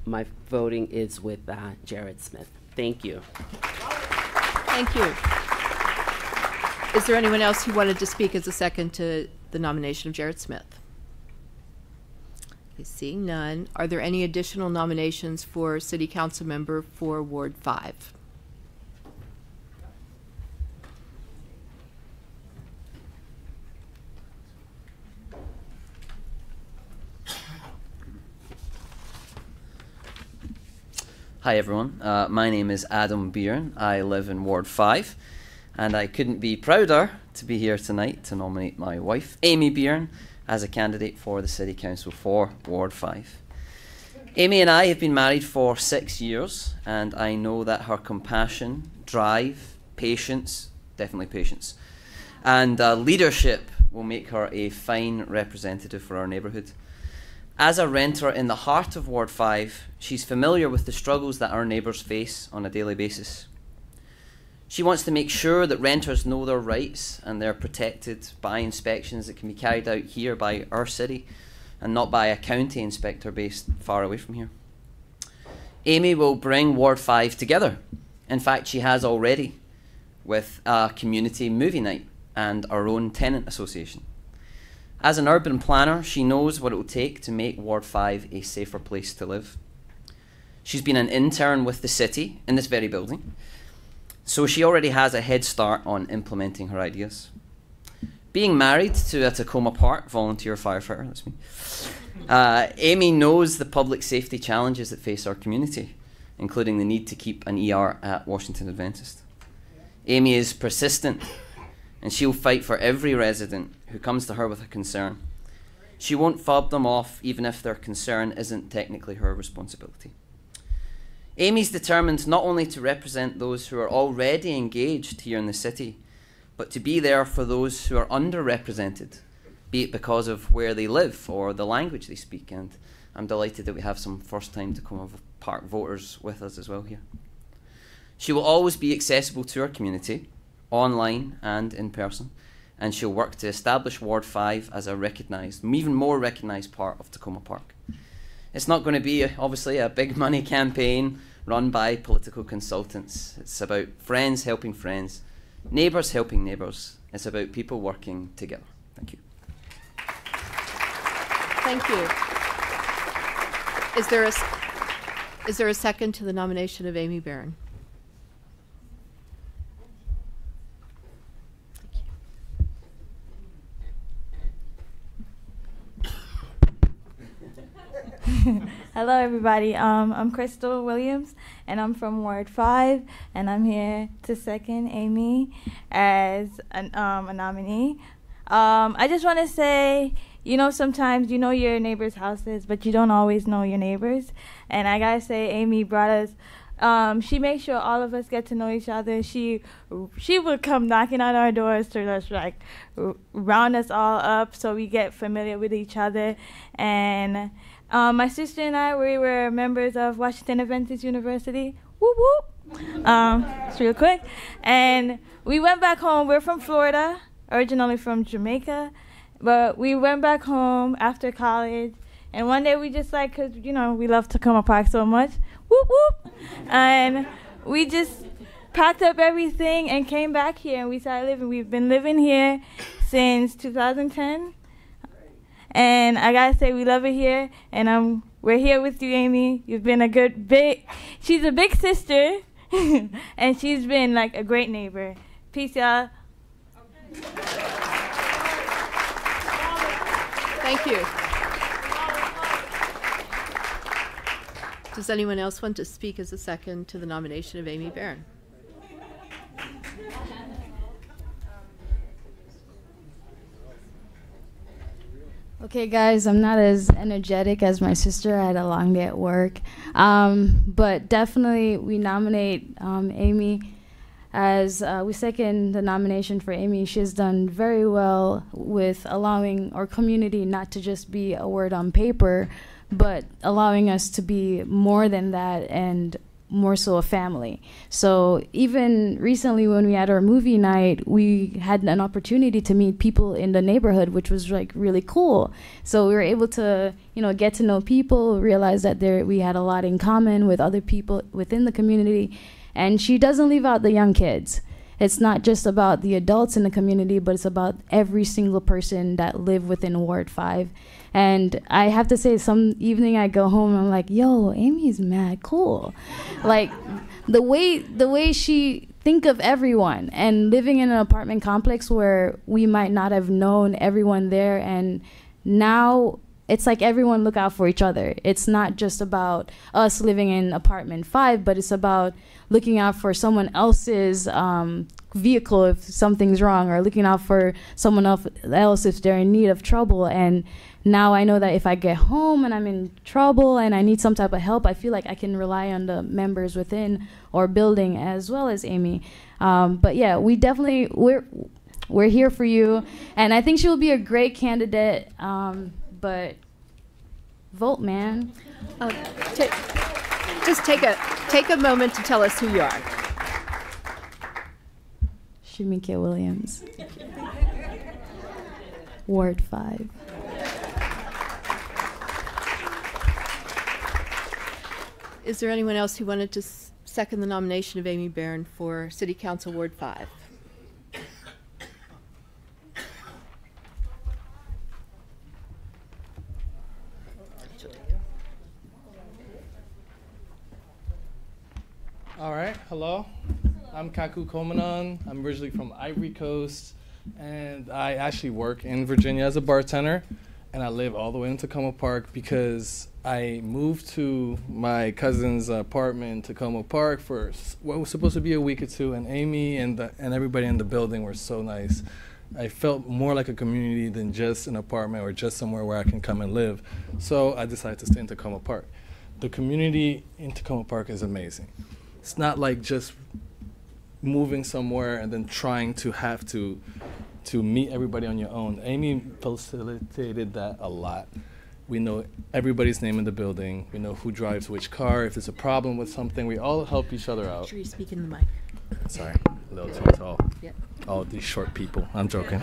my voting is with Jarrett Smith. Thank you. Thank you. Is there anyone else who wanted to speak as a second to the nomination of Jarrett Smith? Okay, seeing none, are there any additional nominations for City Council member for Ward 5? Hi everyone, my name is Adam Byrne. I live in Ward 5, and I couldn't be prouder to be here tonight to nominate my wife, Amy Byrne, as a candidate for the City Council for Ward 5. Amy and I have been married for 6 years, and I know that her compassion, drive, patience, definitely patience, and leadership will make her a fine representative for our neighbourhood. As a renter in the heart of Ward 5, she's familiar with the struggles that our neighbours face on a daily basis. She wants to make sure that renters know their rights and they're protected by inspections that can be carried out here by our city and not by a county inspector based far away from here. Amy will bring Ward 5 together. In fact, she has already, with a community movie night and our own tenant association. As an urban planner, she knows what it will take to make Ward 5 a safer place to live. She's been an intern with the city in this very building, so she already has a head start on implementing her ideas. Being married to a Takoma Park volunteer firefighter, that's me, Amy knows the public safety challenges that face our community, including the need to keep an ER at Washington Adventist. Amy is persistent, and she'll fight for every resident who comes to her with a concern. She won't fob them off even if their concern isn't technically her responsibility. Amy's determined not only to represent those who are already engaged here in the city, but to be there for those who are underrepresented, be it because of where they live or the language they speak. And I'm delighted that we have some first-time Takoma Park voters with us as well here. She will always be accessible to our community, online and in person, and she'll work to establish Ward 5 as a recognised, even more recognised part of Takoma Park. It's not going to be, obviously, a big money campaign run by political consultants. It's about friends helping friends, neighbours helping neighbours. It's about people working together. Thank you. Thank you. Is there a second to the nomination of Amy Byrne? Hello, everybody. I'm Crystal Williams, and I'm from Ward 5, and I'm here to second Amy as a nominee. I just want to say, sometimes you know your neighbors' houses, but you don't always know your neighbors. And I gotta say, Amy brought us She makes sure all of us get to know each other. She would come knocking on our doors to just like round us all up so we get familiar with each other. And my sister and I, we were members of Washington Adventist University. Whoop whoop. It's real quick. And we went back home. We're from Florida, originally from Jamaica, but we went back home after college. And one day we just like, cause you know we love Takoma Park so much. Whoop whoop. And we just packed up everything and came back here and we started living. We've been living here since 2010. And I gotta say we love it here. And we're here with you, Amy. You've been she's a big sister and she's been like a great neighbor. Peace, y'all. Thank you. Does anyone else want to speak as a second to the nomination of Amy Barron? Okay, guys, I'm not as energetic as my sister. I had a long day at work. But definitely we nominate Amy as we second the nomination for Amy. She has done very well with allowing our community not to just be a word on paper, but allowing us to be more than that and more so a family. So even recently when we had our movie night, we had an opportunity to meet people in the neighborhood, which was like really cool. So we were able to, you know, get to know people, realize that we had a lot in common with other people within the community. And she doesn't leave out the young kids. It's not just about the adults in the community, but it's about every single person that live within Ward 5. And I have to say, some evening I go home and I'm like, yo, Amy's mad cool. Like the way she think of everyone, and living in an apartment complex where we might not have known everyone there, and now it's like everyone look out for each other. It's not just about us living in apartment 5, but it's about looking out for someone else's vehicle if something's wrong, or looking out for someone else if they're in need of trouble. And now I know that if I get home and I'm in trouble and I need some type of help, I feel like I can rely on the members within our building as well as Amy. But yeah, we're here for you, and I think she will be a great candidate. But vote, man. Just take a moment to tell us who you are. Shamika Williams, Ward 5. Is there anyone else who wanted to second the nomination of Amy Barron for City Council Ward 5? All right, hello. I'm Kaku Komanan. I'm originally from Ivory Coast, and I actually work in Virginia as a bartender, and I live all the way in Takoma Park because I moved to my cousin's apartment in Takoma Park for what was supposed to be a week or two, and Amy and everybody in the building were so nice. I felt more like a community than just an apartment or just somewhere where I can come and live. So I decided to stay in Takoma Park. The community in Takoma Park is amazing. It's not like just moving somewhere and then trying to have to meet everybody on your own. Amy facilitated that a lot. We know everybody's name in the building. We know who drives which car. If there's a problem with something, we all help each other out. Make sure you speak in the mic. Sorry, a little too tall. Yep. All these short people. I'm joking.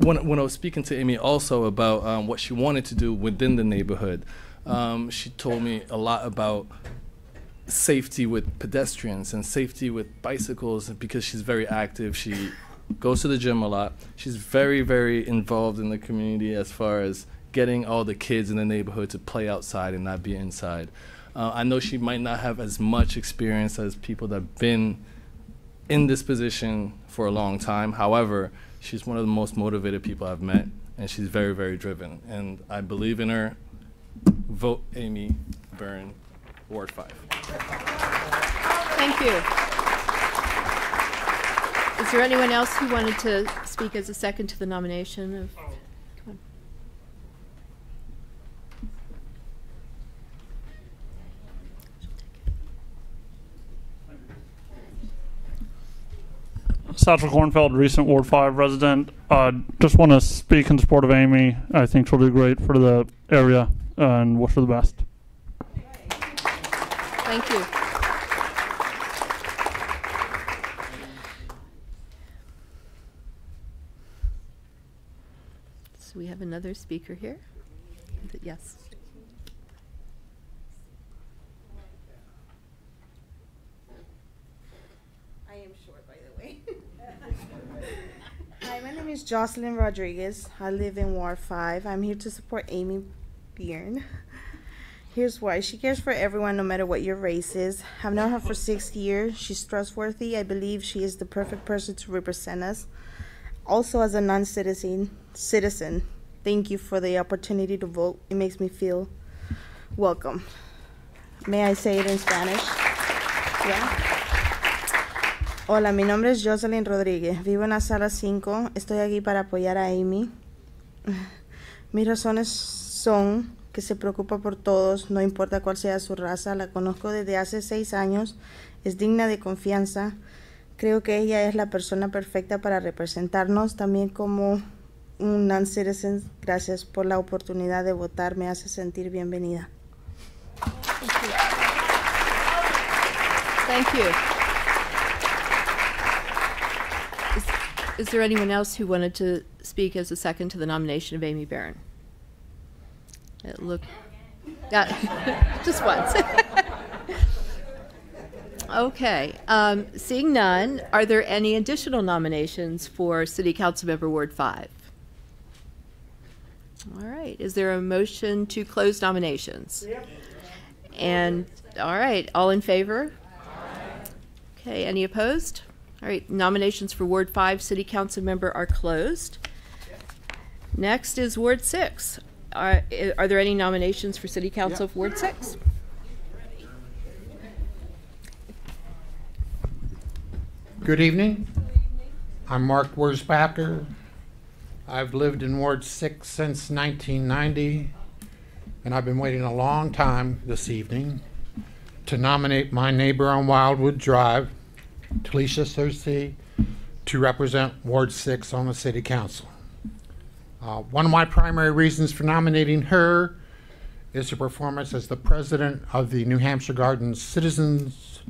When I was speaking to Amy also about what she wanted to do within the neighborhood, she told me a lot about safety with pedestrians and safety with bicycles, because she's very active. She goes to the gym a lot. She's very, very involved in the community as far as getting all the kids in the neighborhood to play outside and not be inside. I know she might not have as much experience as people that have been in this position for a long time. However, she's one of the most motivated people I've met, and she's very, very driven. And I believe in her. Vote Amy Barron, Ward 5. Thank you. Is there anyone else who wanted to speak as a second to the nomination of? Come on. Satchel Kornfeld, recent Ward 5 resident. Just want to speak in support of Amy. I think she'll do great for the area and wish her the best. Thank you. So we have another speaker here. Yes. I am short, by the way. Hi, my name is Jocelyn Rodriguez. I live in Ward 5. I'm here to support Amy Byrne. Here's why. She cares for everyone, no matter what your race is. I've known her for 6 years. She's trustworthy. I believe she is the perfect person to represent us. Also, as a non-citizen, thank you for the opportunity to vote. It makes me feel welcome. May I say it in Spanish? Yeah. Hola, mi nombre es Jocelyn Rodríguez. Vivo en la sala 5. Estoy aquí para apoyar a Amy. Mis razones son que se preocupa por todos, no importa cuál sea su raza. La conozco desde hace 6 años. Es digna de confianza. Creo que ella es la persona perfecta para representarnos. También como un non-citizen, gracias por la oportunidad de votar. Me hace sentir bienvenida. Thank you. Is there anyone else who wanted to speak as a second to the nomination of Amy Byrne? Yeah, just once. Okay. Seeing none, are there any additional nominations for City Council Member Ward 5? All right. Is there a motion to close nominations? Yep. And all right, all in favor? Okay. Any opposed? All right. Nominations for Ward 5 City Council Member are closed. Next is Ward 6. Are there any nominations for City Council of Ward 6? Good evening. I'm Mark Wurzbacher. I've lived in Ward 6 since 1990, and I've been waiting a long time this evening to nominate my neighbor on Wildwood Drive, Talisha Cersei, to represent Ward 6 on the City Council. One of my primary reasons for nominating her is her performance as the president of the New Hampshire Gardens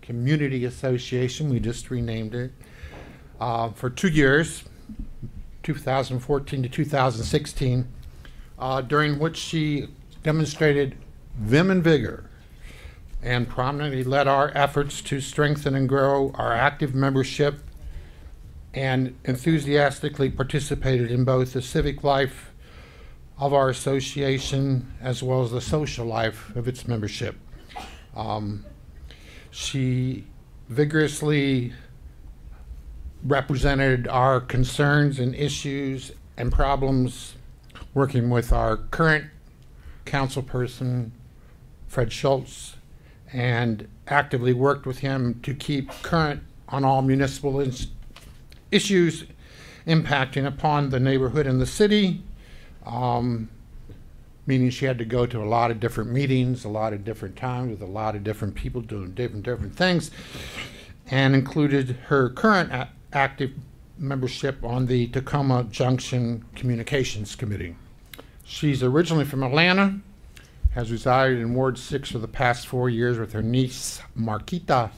Community Association. We just renamed it for 2 years, 2014 to 2016, during which she demonstrated vim and vigor and prominently led our efforts to strengthen and grow our active membership and enthusiastically participated in both the civic life of our association as well as the social life of its membership. She vigorously represented our concerns and issues and problems working with our current councilperson, Fred Schultz, and actively worked with him to keep current on all municipal issues impacting upon the neighborhood and the city, meaning she had to go to a lot of different meetings, a lot of different times with a lot of different people doing different things, and included her current active membership on the Takoma Junction Communications Committee. She's originally from Atlanta, has resided in Ward 6 for the past 4 years with her niece, Marquita,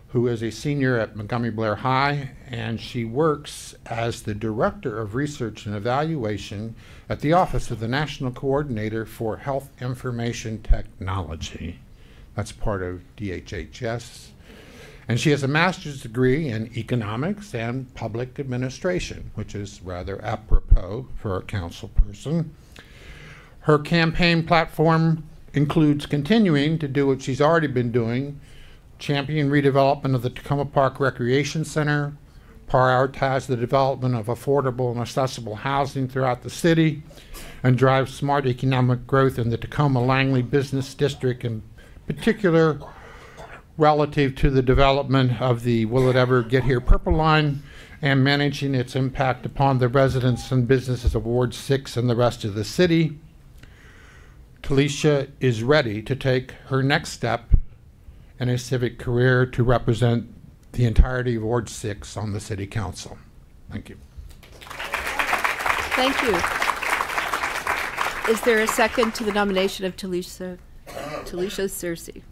who is a senior at Montgomery Blair High, and she works as the Director of Research and Evaluation at the Office of the National Coordinator for Health Information Technology. That's part of DHHS. And she has a master's degree in economics and public administration, which is rather apropos for a council person. Her campaign platform includes continuing to do what she's already been doing, champion redevelopment of the Takoma Park Recreation Center, prioritize the development of affordable and accessible housing throughout the city, and drive smart economic growth in the Takoma-Langley Business District, in particular relative to the development of the Will It Ever Get Here Purple Line and managing its impact upon the residents and businesses of Ward 6 and the rest of the city. Talisha is ready to take her next step in a civic career to represent the entirety of Ward 6 on the City Council. Thank you. Thank you. Is there a second to the nomination of Talisha Searcy?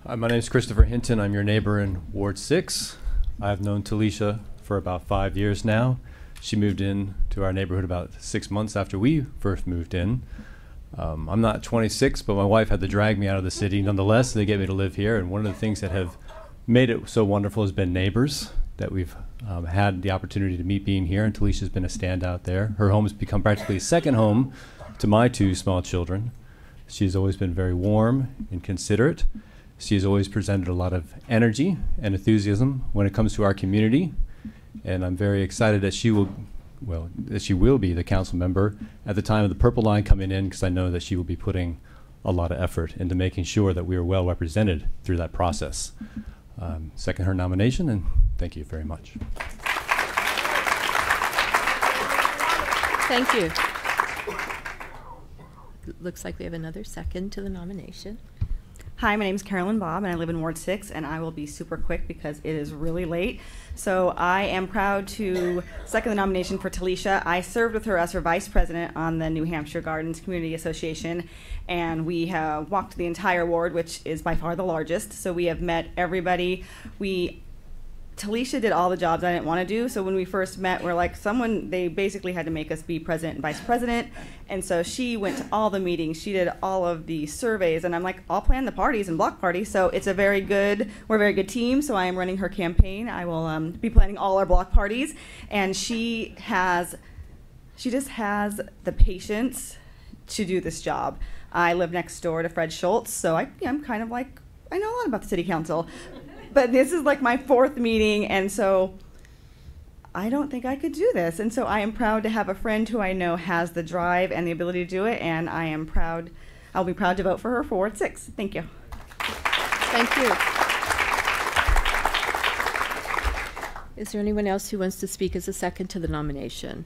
Hi, my name is Christopher Hinton. I'm your neighbor in Ward 6. I've known Talisha for about 5 years now. She moved in to our neighborhood about 6 months after we first moved in. I'm not 26, but my wife had to drag me out of the city. Nonetheless, they get me to live here, and one of the things that have made it so wonderful has been neighbors that we've had the opportunity to meet being here, and Talisha's been a standout there. Her home has become practically a second home to my 2 small children. She's always been very warm and considerate. She has always presented a lot of energy and enthusiasm when it comes to our community, and I'm very excited that she will be the council member at the time of the purple line coming in, because I know that she will be putting a lot of effort into making sure that we are well represented through that process. Second her nomination, and thank you very much. Thank you. Looks like we have another second to the nomination. Hi, my name is Carolyn Bobb, and I live in Ward 6, and I will be super quick because it is really late. So I am proud to second the nomination for Talisha. I served with her as her vice president on the New Hampshire Gardens Community Association, and we have walked the entire ward, which is by far the largest. So we have met everybody. Talisha did all the jobs I didn't want to do. So when we first met, we're like, they basically had to make us be president and vice president. And so she went to all the meetings. She did all of the surveys. And I'm like, I'll plan the parties and block parties. So we're a very good team. So I am running her campaign. I will be planning all our block parties. And she just has the patience to do this job. I live next door to Fred Schultz. So I'm kind of like, I know a lot about the city council. But this is like my 4th meeting, and so I don't think I could do this. And so I am proud to have a friend who I know has the drive and the ability to do it, and I'll be proud to vote for her for Ward 6. Thank you. Thank you. Is there anyone else who wants to speak as a second to the nomination?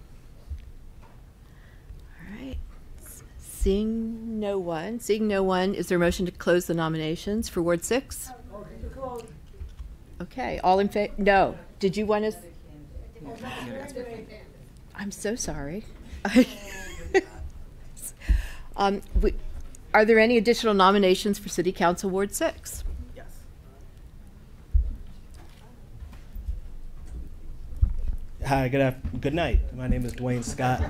All right. Seeing no one, is there a motion to close the nominations for Ward 6? Okay, all in favor? No. Did you want to? I'm so sorry. Are there any additional nominations for City Council Ward 6? Yes. Hi, good night. My name is Dwayne Scott.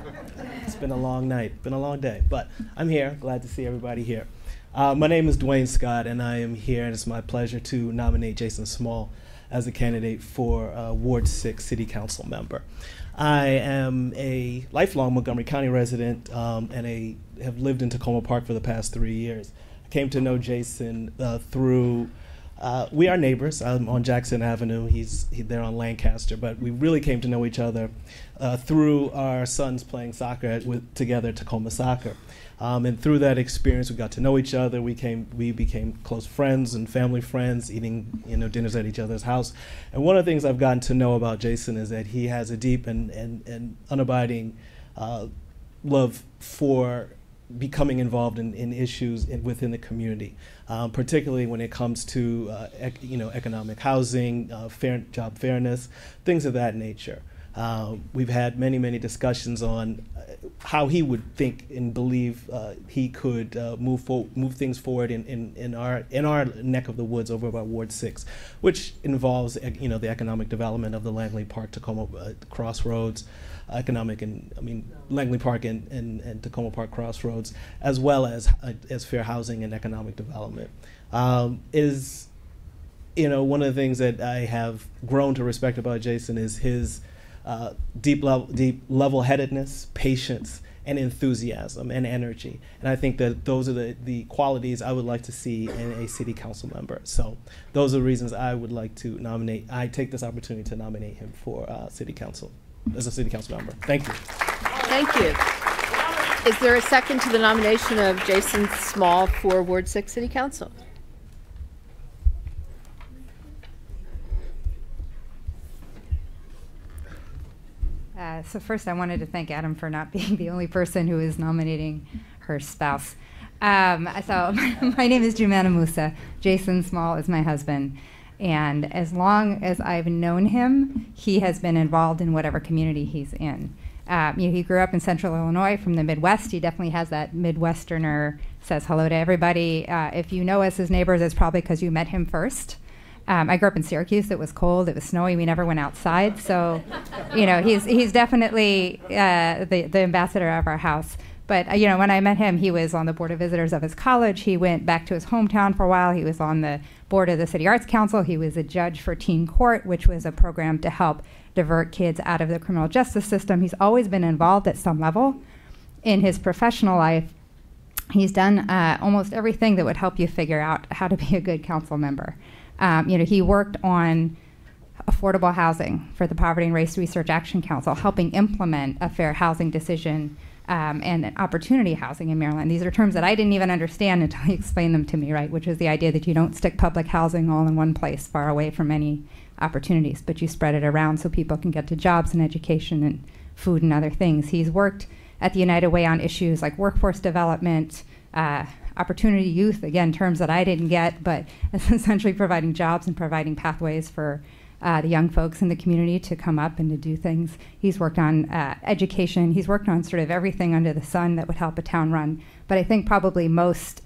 It's been a long night, been a long day, but I'm here. Glad to see everybody here. My name is Dwayne Scott, and I am here, and it's my pleasure to nominate Jason Small as a candidate for Ward 6 City Council member. I am a lifelong Montgomery County resident and have lived in Takoma Park for the past 3 years. I came to know Jason through, we are neighbors. I'm on Jackson Avenue. He's there on Lancaster, but we really came to know each other through our sons playing soccer together at Takoma Soccer. And through that experience, we got to know each other. We became close friends and family friends, eating dinners at each other's house. And one of the things I've gotten to know about Jason is that he has a deep and unabiding love for becoming involved in issues within the community, particularly when it comes to economic housing, job fairness, things of that nature. We've had many discussions on how he would think and believe he could move things forward in our neck of the woods over about Ward 6, which involves the economic development of the Langley Park Takoma crossroads, Langley Park and Takoma Park crossroads, as well as fair housing and economic development. Is one of the things that I have grown to respect about Jason is his deep level-headedness, patience, and enthusiasm and energy. And I think that those are the qualities I would like to see in a city council member. So those are the reasons I would like to nominate. I take this opportunity to nominate him for city council, as a city council member. Thank you. Thank you. Is there a second to the nomination of Jason Small for Ward 6 City Council? So first, I wanted to thank Adam for not being the only person who is nominating her spouse. So my name is Jumana Musa. Jason Small is my husband. And as long as I've known him, he has been involved in whatever community he's in. He grew up in Central Illinois from the Midwest. He definitely has that Midwesterner, says hello to everybody. If you know us as neighbors, it's probably because you met him first. I grew up in Syracuse. It was cold. It was snowy. We never went outside. So, he's definitely the ambassador of our house. But, when I met him, he was on the board of visitors of his college. He went back to his hometown for a while. He was on the board of the City Arts Council. He was a judge for Teen Court, which was a program to help divert kids out of the criminal justice system. He's always been involved at some level. In his professional life, he's done almost everything that would help you figure out how to be a good council member. He worked on affordable housing for the Poverty and Race Research Action Council, helping implement a fair housing decision and opportunity housing in Maryland. These are terms that I didn't even understand until he explained them to me, right? Which is the idea that you don't stick public housing all in one place, far away from any opportunities, but you spread it around so people can get to jobs and education and food and other things. He's worked at the United Way on issues like workforce development, opportunity youth, again, terms that I didn't get, but it's essentially providing jobs and providing pathways for the young folks in the community to come up and to do things. He's worked on education. He's worked on sort of everything under the sun that would help a town run. But I think probably most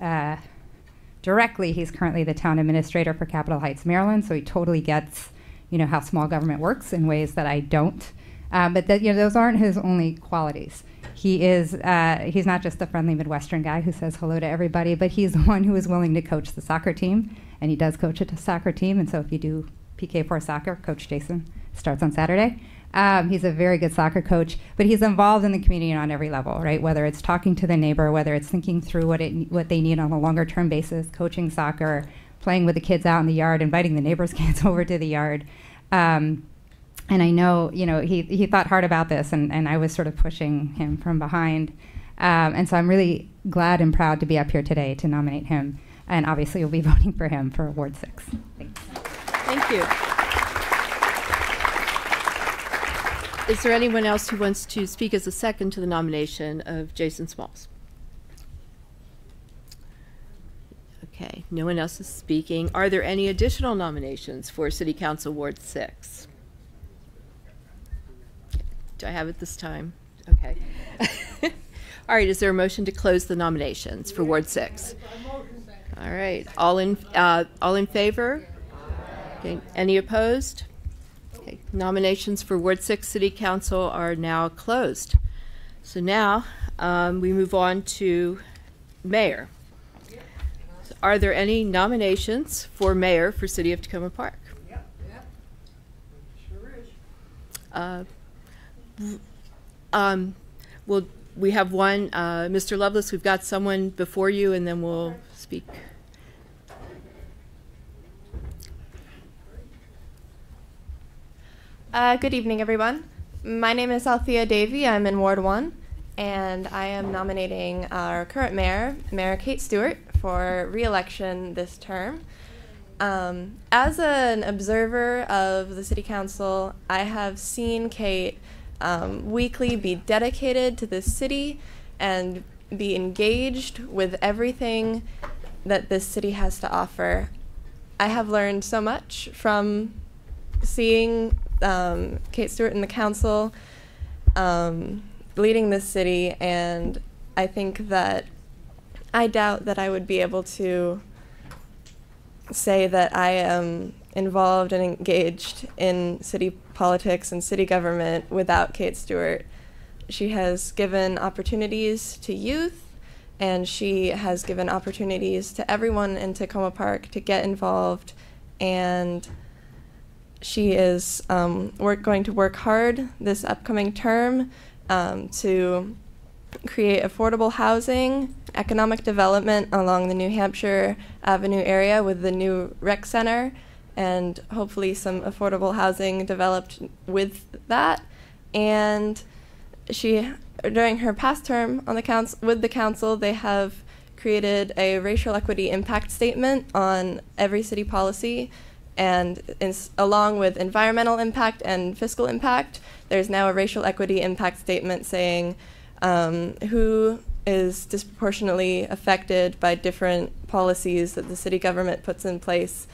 directly, he's currently the town administrator for Capitol Heights, Maryland, so he totally gets, how small government works in ways that I don't. But those aren't his only qualities. He's not just the friendly Midwestern guy who says hello to everybody, but he's the one who is willing to coach the soccer team, and he does coach a soccer team, and so if you do PK4 soccer, Coach Jason starts on Saturday. He's a very good soccer coach, but he's involved in the community on every level, right? Whether it's talking to the neighbor, whether it's thinking through what they need on a longer term basis, coaching soccer, playing with the kids out in the yard, inviting the neighbors' kids over to the yard. And I know, he thought hard about this, and I was sort of pushing him from behind. And so I'm really glad and proud to be up here today to nominate him. And obviously, you'll be voting for him for Ward 6. Thanks. Thank you. Is there anyone else who wants to speak as a second to the nomination of Jason Smalls? Okay, no one else is speaking. Are there any additional nominations for City Council Ward 6? Do I have it this time? Okay. All right, is there a motion to close the nominations for Ward 6? All right, all in favor? Okay. Any opposed? Okay. Nominations for Ward 6 City Council are now closed. So now we move on to mayor. So are there any nominations for mayor for City of Takoma Park? Yep. Sure is. Well, we have one, Mr. Lovelace, we've got someone before you, and then we'll speak. Good evening, everyone. My name is Althea Davey. I'm in Ward 1, and I am nominating our current mayor, Mayor Kate Stewart, for re-election this term. As an observer of the City Council, I have seen Kate weekly be dedicated to this city and be engaged with everything that this city has to offer. I have learned so much from seeing Kate Stewart in the council leading this city, and I think that I doubt that I would be able to say that I am involved and engaged in city politics and city government without Kate Stewart. She has given opportunities to youth, and she has given opportunities to everyone in Takoma Park to get involved, and she is going to work hard this upcoming term to create affordable housing, economic development along the New Hampshire Avenue area with the new rec center, and hopefully some affordable housing developed with that. And she, during her past term on the council, with the council, they have created a racial equity impact statement on every city policy, And along with environmental impact and fiscal impact, there's now a racial equity impact statement saying who is disproportionately affected by different policies that the city government puts in place.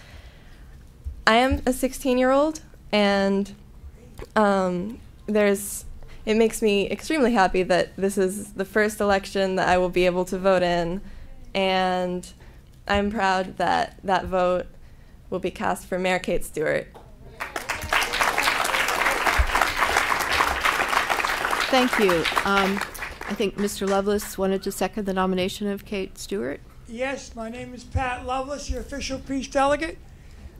I am a 16-year-old, and it makes me extremely happy that this is the first election that I will be able to vote in, and I'm proud that that vote will be cast for Mayor Kate Stewart. Thank you. I think Mr. Lovelace wanted to second the nomination of Kate Stewart. Yes, my name is Pat Lovelace, your official peace delegate,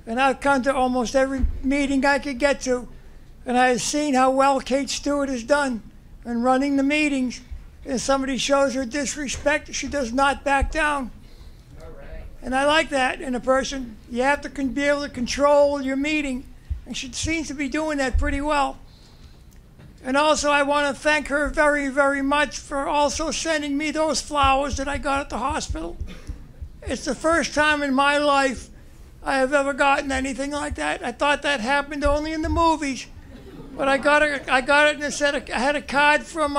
and I've come to almost every meeting I could get to, and I have seen how well Kate Stewart has done in running the meetings. If somebody shows her disrespect, she does not back down. And I like that in a person. You have to be able to control your meeting, and she seems to be doing that pretty well. And also, I want to thank her very, very much for also sending me those flowers that I got at the hospital. It's the first time in my life I have ever gotten anything like that. I thought that happened only in the movies, but I got it, and it said I had a card from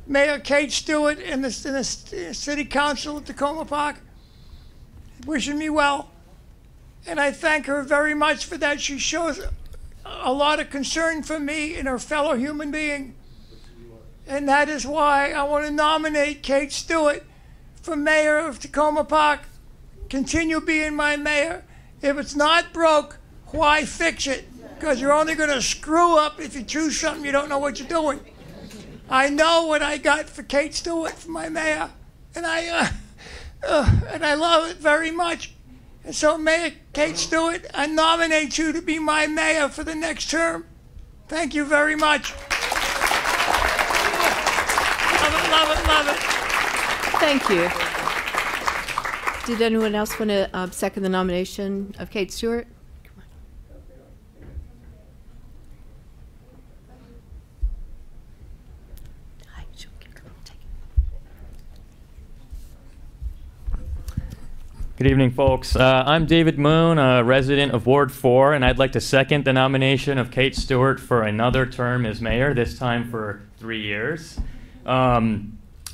Mayor Kate Stewart and the City Council at Takoma Park, wishing me well. And I thank her very much for that. She shows a lot of concern for me and her fellow human being. And that is why I want to nominate Kate Stewart for mayor of Takoma Park. Continue being my mayor. If it's not broke, why fix it? Because you're only going to screw up if you choose something you don't know what you're doing. I know what I got for Kate Stewart for my mayor, and I love it very much. And so, Mayor Kate Stewart, I nominate you to be my mayor for the next term. Thank you very much. Love it, love it, love it. Thank you. Did anyone else want to second the nomination of Kate Stewart? Good evening, folks. I'm David Moon, a resident of Ward 4, and I'd like to second the nomination of Kate Stewart for another term as mayor, this time for 3 years. For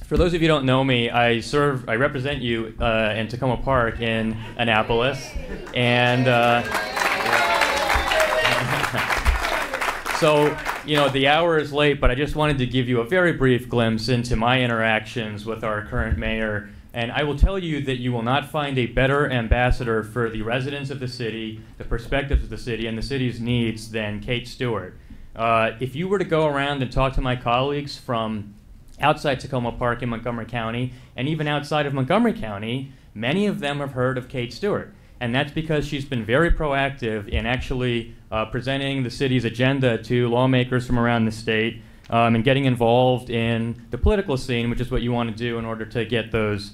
those of you who don't know me, I represent you in Takoma Park in Annapolis, and so, the hour is late, but I just wanted to give you a very brief glimpse into my interactions with our current mayor. And I will tell you that you will not find a better ambassador for the residents of the city, the perspectives of the city, and the city's needs than Kate Stewart. If you were to go around and talk to my colleagues from outside Takoma Park in Montgomery County, and even outside of Montgomery County, many of them have heard of Kate Stewart. And that's because she's been very proactive in actually presenting the city's agenda to lawmakers from around the state and getting involved in the political scene, which is what you want to do in order to get those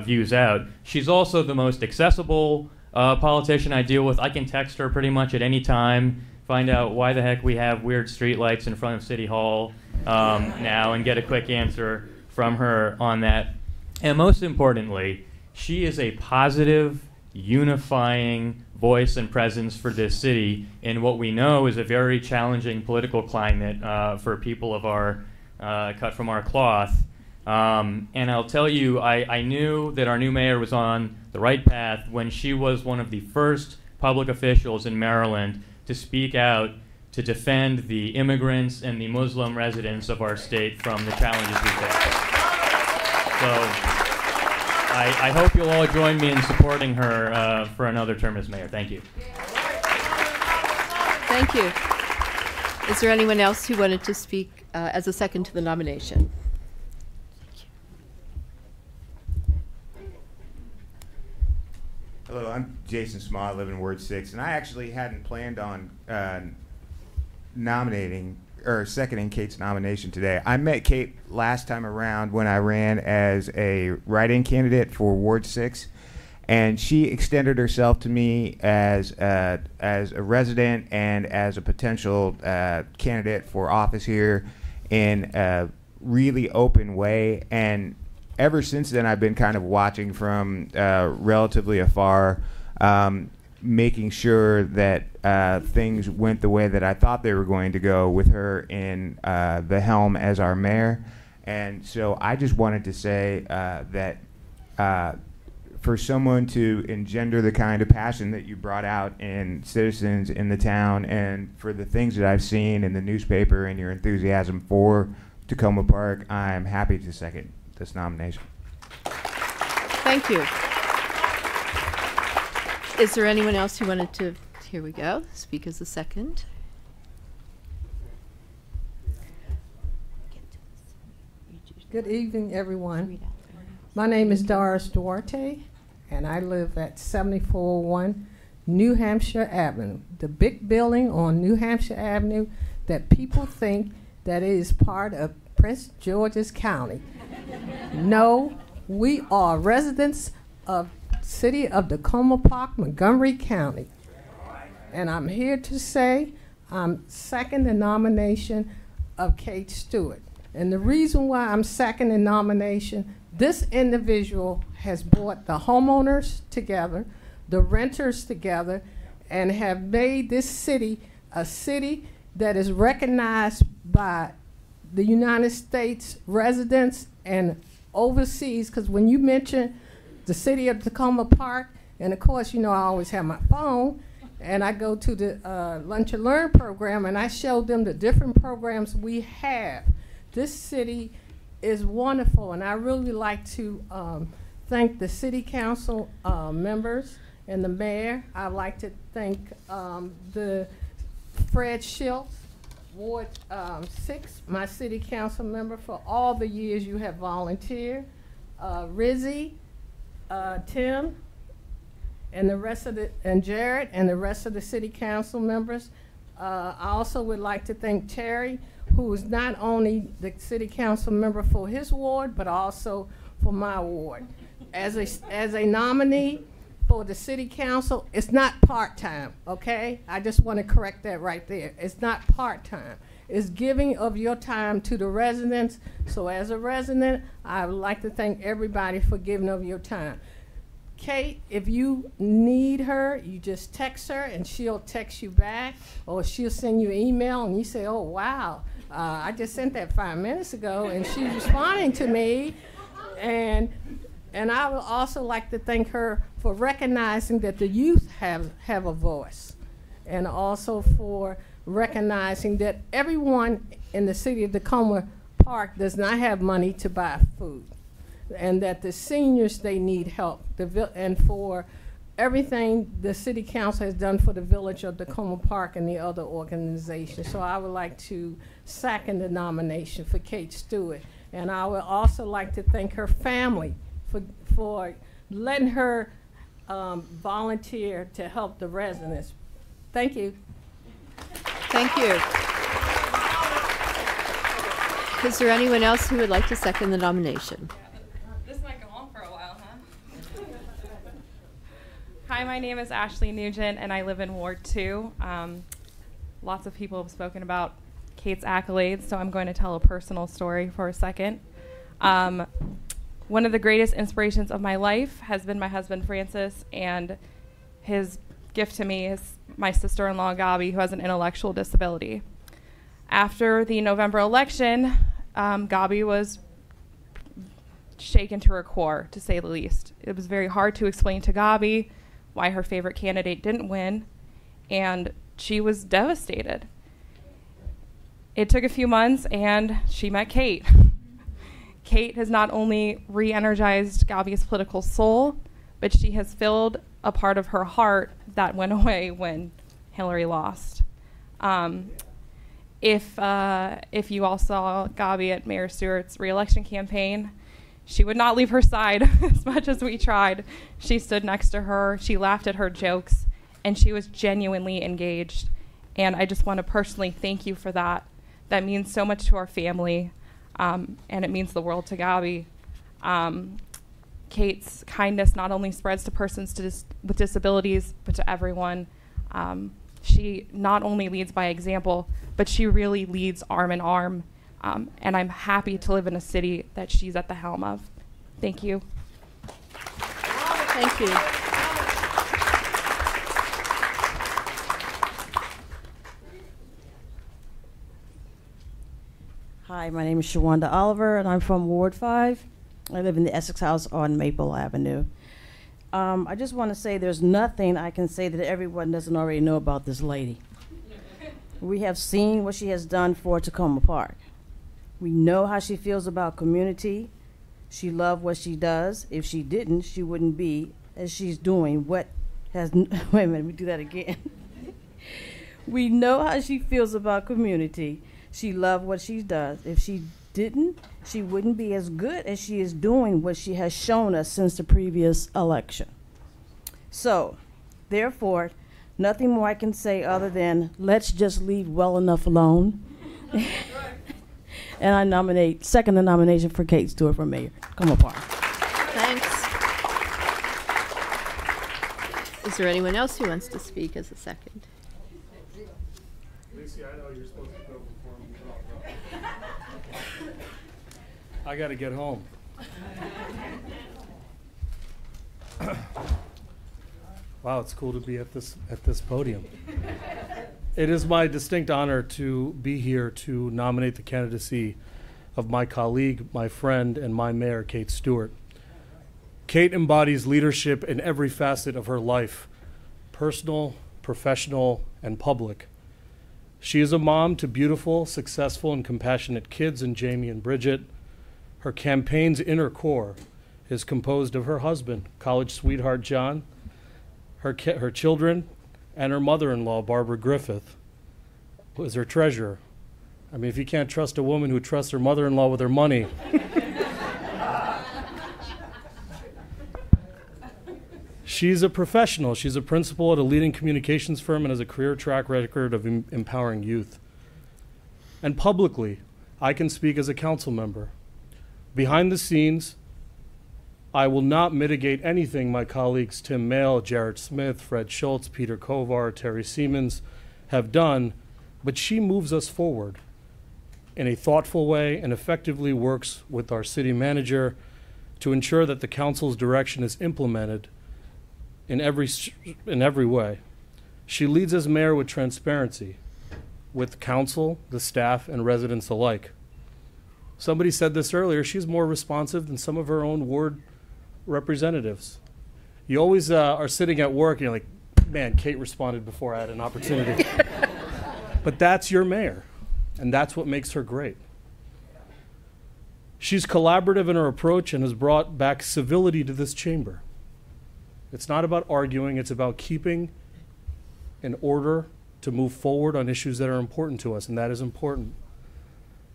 views out. She's also the most accessible politician I deal with. I can text her pretty much at any time, find out why the heck we have weird streetlights in front of City Hall now, and get a quick answer from her on that. And most importantly, she is a positive, unifying voice and presence for this city in what we know is a very challenging political climate for people of our cut from our cloth. And I'll tell you, I knew that our new mayor was on the right path when she was one of the first public officials in Maryland to speak out to defend the immigrants and the Muslim residents of our state from the challenges we face. So I hope you'll all join me in supporting her for another term as mayor. Thank you. Thank you. Is there anyone else who wanted to speak as a second to the nomination? Hello, I'm Jason Small. I live in Ward 6, and I actually hadn't planned on seconding Kate's nomination today. I met Kate last time around when I ran as a write-in candidate for Ward 6, and she extended herself to me as a resident and as a potential candidate for office here in a really open way. And ever since then, I've been kind of watching from relatively afar. making sure that things went the way that I thought they were going to go with her in the helm as our mayor. And so I just wanted to say that for someone to engender the kind of passion that you brought out in citizens in the town, and for the things that I've seen in the newspaper and your enthusiasm for Takoma Park, I'm happy to second this nomination. Thank you. Is there anyone else who wanted to, here we go, speak as a second? Good evening, everyone. My name is Doris Duarte, and I live at 7401 New Hampshire Avenue, the big building on New Hampshire Avenue that people think that it is part of Prince George's County. No, we are residents of city of Takoma Park, Montgomery County. And I'm here to say I'm second the nomination of Kate Stewart. And the reason why I'm second in nomination, this individual has brought the homeowners together, the renters together, and have made this city a city that is recognized by the United States residents and overseas. Because when you mention the city of Takoma Park, and of course, you know, I always have my phone, and I go to the Lunch and Learn program, and I show them the different programs we have. This city is wonderful, and I really like to thank the city council members and the mayor. I'd like to thank the Fred Schultz, Ward 6, my city council member, for all the years you have volunteered. Rizzy, Tim, and the rest of the, and Jared, and the rest of the city council members. I also would like to thank Terry, who is not only the city council member for his ward, but also for my ward. As a nominee for the city council, it's not part-time, okay? I just want to correct that right there. It's not part-time. It's giving of your time to the residents. So as a resident, I would like to thank everybody for giving of your time. Kate, if you need her, you just text her and she'll text you back, or she'll send you an email and you say, oh, wow, I just sent that 5 minutes ago and she's responding to me. And I would also like to thank her for recognizing that the youth have a voice, and also for recognizing that everyone in the city of Takoma Park does not have money to buy food, and that the seniors, they need help, and for everything the city council has done for the village of Takoma Park and the other organizations. So I would like to second the nomination for Kate Stewart. And I would also like to thank her family for letting her volunteer to help the residents. Thank you. Thank you. Is there anyone else who would like to second the nomination? This might go on for a while, huh? Hi, my name is Ashley Nugent, and I live in Ward 2. Lots of people have spoken about Kate's accolades, so I'm going to tell a personal story for a second. One of the greatest inspirations of my life has been my husband, Francis, and his gift to me is my sister-in-law, Gabi, who has an intellectual disability. After the November election, Gabi was shaken to her core, to say the least. It was very hard to explain to Gabi why her favorite candidate didn't win, and she was devastated. It took a few months, and she met Kate. Kate has not only re-energized Gabi's political soul, but she has filled a part of her heart that went away when Hillary lost. If you all saw Gabi at Mayor Stewart's re-election campaign, she would not leave her side as much as we tried. She stood next to her, she laughed at her jokes, and she was genuinely engaged. And I just want to personally thank you for that. That means so much to our family, and it means the world to Gabi. Kate's kindness not only spreads to persons with disabilities, but to everyone. She not only leads by example, but she really leads arm in arm. And I'm happy to live in a city that she's at the helm of. Thank you. Thank you. Hi, my name is Shawanda Oliver, and I'm from Ward 5. I live in the Essex House on Maple Avenue. I just want to say there's nothing I can say that everyone doesn't already know about this lady. We have seen what she has done for Takoma Park. We know how she feels about community. She loves what she does. If she didn't, she wouldn't be as she's doing what has, wait a minute, let me do that again. We know how she feels about community. She loves what she does. If she didn't, she wouldn't be as good as she is doing what she has shown us since the previous election. So, therefore, nothing more I can say other than let's just leave well enough alone. And I second the nomination for Kate Stewart for mayor. Takoma Park. Thanks. Is there anyone else who wants to speak as a second? Lucy, I know you're supposed to go before me. I got to get home. Wow, it's cool to be at this podium. It is my distinct honor to be here to nominate the candidacy of my colleague, my friend, and my mayor, Kate Stewart. Kate embodies leadership in every facet of her life, personal, professional, and public. She is a mom to beautiful, successful, and compassionate kids in Jamie and Bridget. Her campaign's inner core is composed of her husband, college sweetheart John, her children, and her mother-in-law, Barbara Griffith, who is her treasurer. I mean, if you can't trust a woman who trusts her mother-in-law with her money. She's a professional. She's a principal at a leading communications firm and has a career track record of empowering youth. And publicly, I can speak as a council member. Behind the scenes, I will not mitigate anything my colleagues Tim Mayle, Jarrett Smith, Fred Schultz, Peter Kovar, Terry Siemens have done, but she moves us forward in a thoughtful way and effectively works with our city manager to ensure that the council's direction is implemented in every way. She leads as mayor with transparency, with council, the staff, and residents alike. Somebody said this earlier, she's more responsive than some of her own ward representatives. You always are sitting at work and you're like, man, Kate responded before I had an opportunity. But that's your mayor, and that's what makes her great. She's collaborative in her approach and has brought back civility to this chamber. It's not about arguing, it's about keeping in order to move forward on issues that are important to us, and that is important.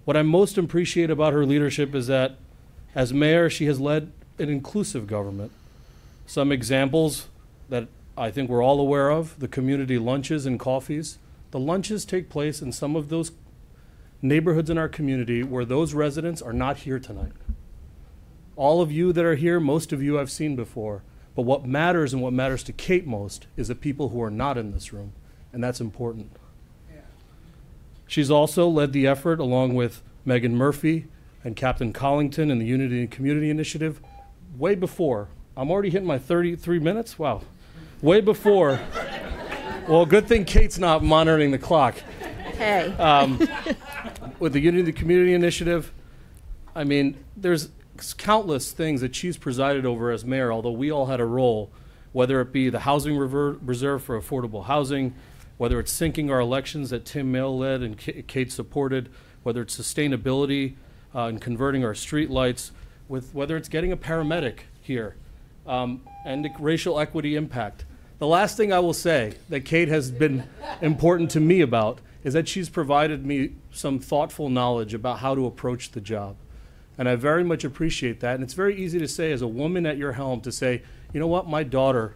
What I most appreciate about her leadership is that as mayor, she has led an inclusive government. Some examples that I think we're all aware of, the community lunches and coffees. The lunches take place in some of those neighborhoods in our community where those residents are not here tonight. All of you that are here, most of you I've seen before. But what matters and what matters to Kate most is the people who are not in this room, and that's important. Yeah. She's also led the effort along with Megan Murphy and Captain Collington in the Unity and Community Initiative way before. I'm already hitting my 33 minutes? Wow. Way before. Well, good thing Kate's not monitoring the clock. Hey. With the Unity and Community Initiative, I mean, there's countless things that she's presided over as mayor, although we all had a role, whether it be the housing reserve for affordable housing, whether it's syncing our elections that Tim Mayle led and Kate supported, whether it's sustainability and converting our street lights, whether it's getting a paramedic here, and the racial equity impact. The last thing I will say that Kate has been important to me about is that she's provided me some thoughtful knowledge about how to approach the job. And I very much appreciate that. And it's very easy to say as a woman at your helm to say, you know what, my daughter,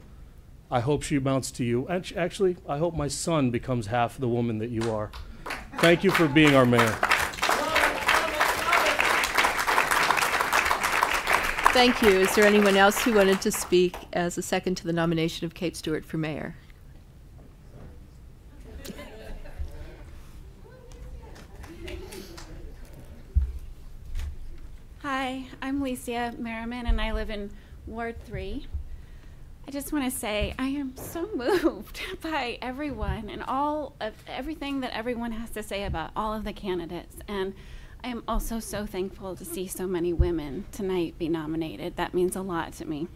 I hope she amounts to you. Actually, I hope my son becomes half the woman that you are. Thank you for being our mayor. Thank you. Is there anyone else who wanted to speak as a second to the nomination of Kate Stewart for mayor? Hi, I'm Licia Merriman, and I live in Ward 3. I just want to say I am so moved by everyone and everything that everyone has to say about all of the candidates. And I am also so thankful to see so many women tonight be nominated. That means a lot to me.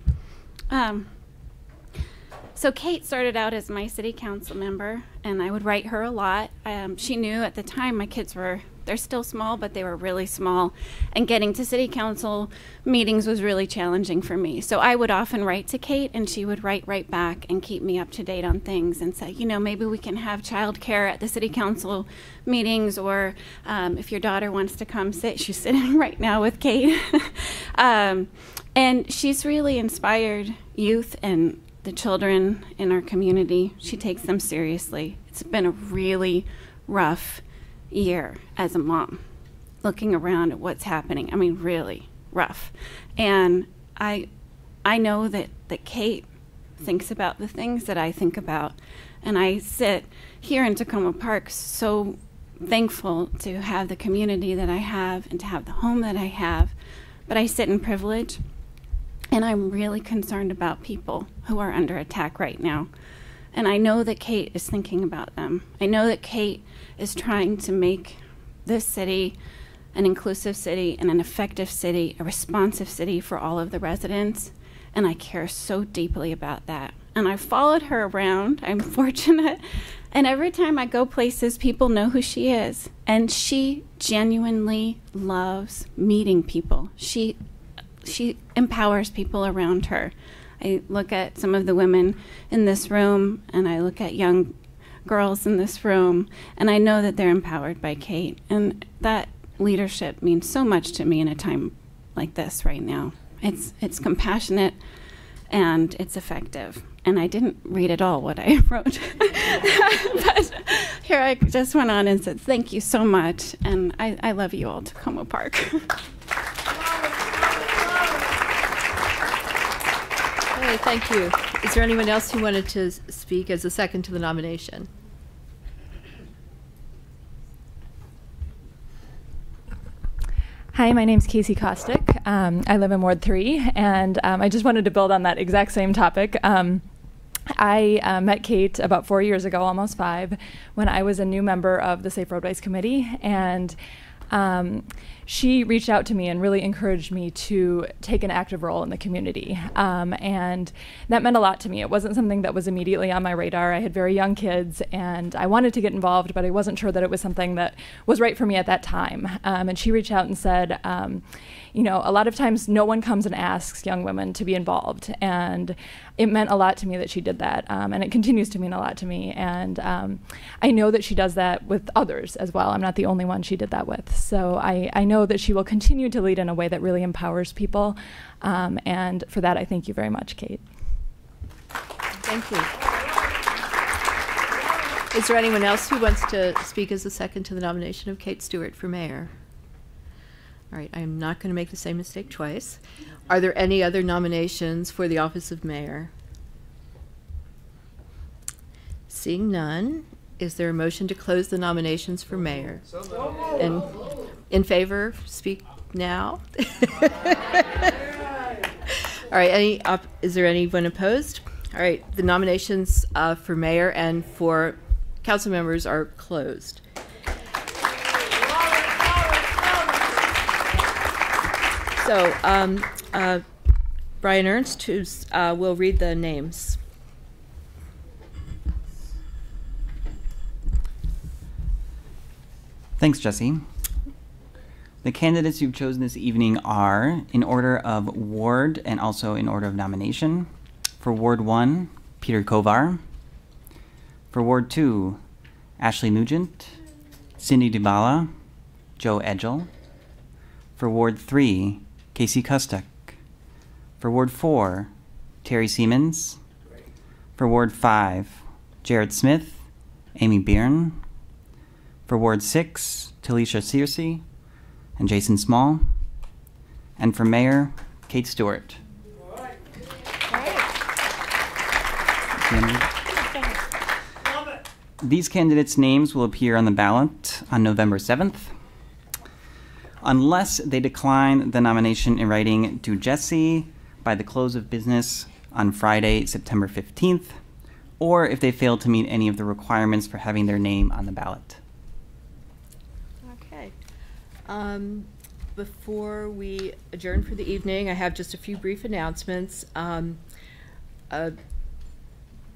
So Kate started out as my city council member, and I would write her a lot. She knew at the time my kids they're still small, but they were really small, and getting to city council meetings was really challenging for me. So I would often write to Kate, and she would write right back and keep me up to date on things and say, you know, maybe we can have childcare at the city council meetings, or if your daughter wants to come sit, she's sitting right now with Kate. And she's really inspired youth and the children in our community. She takes them seriously. It's been a really rough year as a mom, looking around at what's happening. I mean, really rough. And I know that Kate thinks about the things that I think about. And I sit here in Takoma Park so thankful to have the community that I have and to have the home that I have. But I sit in privilege. And I'm really concerned about people who are under attack right now. And I know that Kate is thinking about them. I know that Kate is trying to make this city an inclusive city and an effective city, a responsive city for all of the residents. And I care so deeply about that. And I followed her around. I'm fortunate. And every time I go places, people know who she is. And she genuinely loves meeting people. She empowers people around her. I look at some of the women in this room, and I look at young girls in this room, and I know that they're empowered by Kate. And that leadership means so much to me in a time like this right now. It's compassionate, and it's effective. And I didn't read at all what I wrote. But here I just went on and said, thank you so much, and I love you all, Takoma Park. Okay, thank you. Is there anyone else who wanted to speak as a second to the nomination? Hi, my name's Casey Kostick. I live in Ward 3, and I just wanted to build on that exact same topic. I met Kate about 4 years ago, almost 5, when I was a new member of the Safe Roadways Committee, and she reached out to me and really encouraged me to take an active role in the community. And that meant a lot to me. It wasn't something that was immediately on my radar. I had very young kids, and I wanted to get involved, but I wasn't sure that it was something that was right for me at that time. And she reached out and said, you know, a lot of times no one comes and asks young women to be involved. And it meant a lot to me that she did that. And it continues to mean a lot to me. And I know that she does that with others as well. I'm not the only one she did that with. So I know that she will continue to lead in a way that really empowers people. And for that, I thank you very much, Kate. Thank you. Is there anyone else who wants to speak as a second to the nomination of Kate Stewart for mayor? All right, I'm not going to make the same mistake twice. Are there any other nominations for the office of mayor? Seeing none, is there a motion to close the nominations for mayor? And in favor, speak now. All right, is there anyone opposed? All right, the nominations for mayor and for council members are closed. So, Brian Ernst will read the names. Thanks, Jesse. The candidates you've chosen this evening are, in order of ward and also in order of nomination, for Ward 1, Peter Kovar. For Ward 2, Ashley Nugent, Cindy Dybala, Joe Edgell. For Ward 3, Casey Kostick. For Ward 4, Terry Siemens. For Ward 5, Jared Smith, Amy Byrne. For Ward 6, Talisha Searcy and Jason Small. And for Mayor, Kate Stewart. These candidates' names will appear on the ballot on November 7th. Unless they decline the nomination in writing to Jesse by the close of business on Friday, September 15th, or if they fail to meet any of the requirements for having their name on the ballot. Okay. Before we adjourn for the evening, I have just a few brief announcements.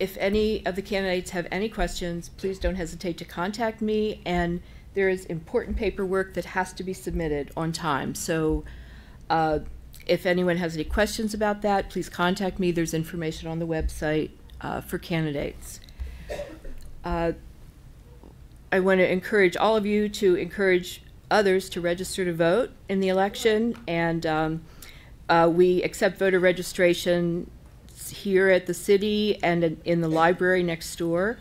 If any of the candidates have any questions, please don't hesitate to contact me. And there is important paperwork that has to be submitted on time. So if anyone has any questions about that, please contact me. There's information on the website for candidates. I want to encourage all of you to encourage others to register to vote in the election. And we accept voter registration here at the city and in the library next door.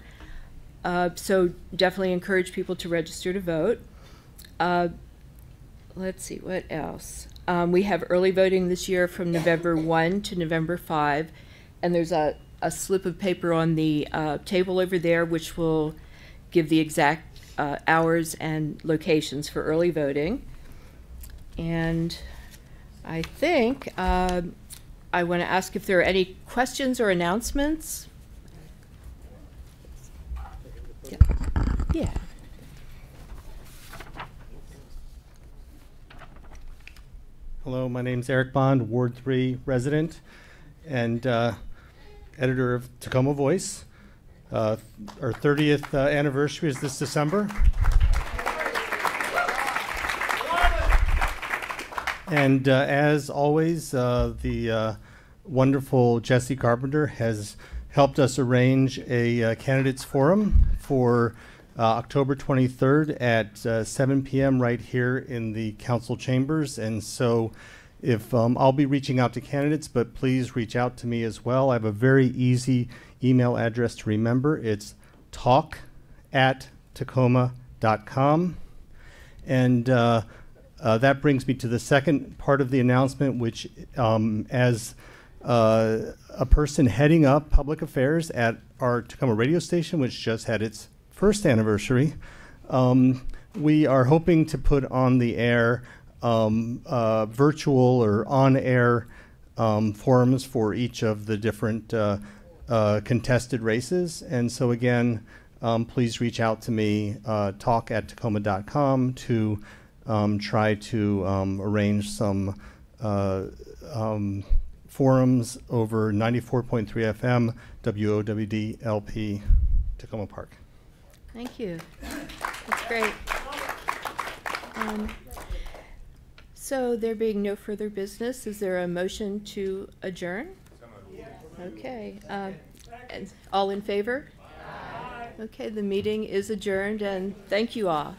So definitely encourage people to register to vote. Let's see, what else? We have early voting this year from November 1 to November 5. And there's a slip of paper on the table over there which will give the exact hours and locations for early voting. And I think I want to ask if there are any questions or announcements. Yeah. Hello, my name's Eric Bond, Ward 3 resident and editor of Takoma Voice. Our 30th anniversary is this December. And as always, the wonderful Jesse Carpenter has helped us arrange a candidates forum for October 23rd at 7 p.m. right here in the council chambers. And so if I'll be reaching out to candidates, but please reach out to me as well. I have a very easy email address to remember. It's talk@takoma.com. And that brings me to the second part of the announcement, which as a person heading up public affairs at our Takoma radio station, which just had its first anniversary, we are hoping to put on the air virtual or on-air forums for each of the different contested races. And so again, please reach out to me, talk@takoma.com, to try to arrange some forums over 94.3 FM, WOWD LP, Takoma Park. Thank you. That's great. So there being no further business, is there a motion to adjourn? Okay. And all in favor? Okay, the meeting is adjourned, and thank you all.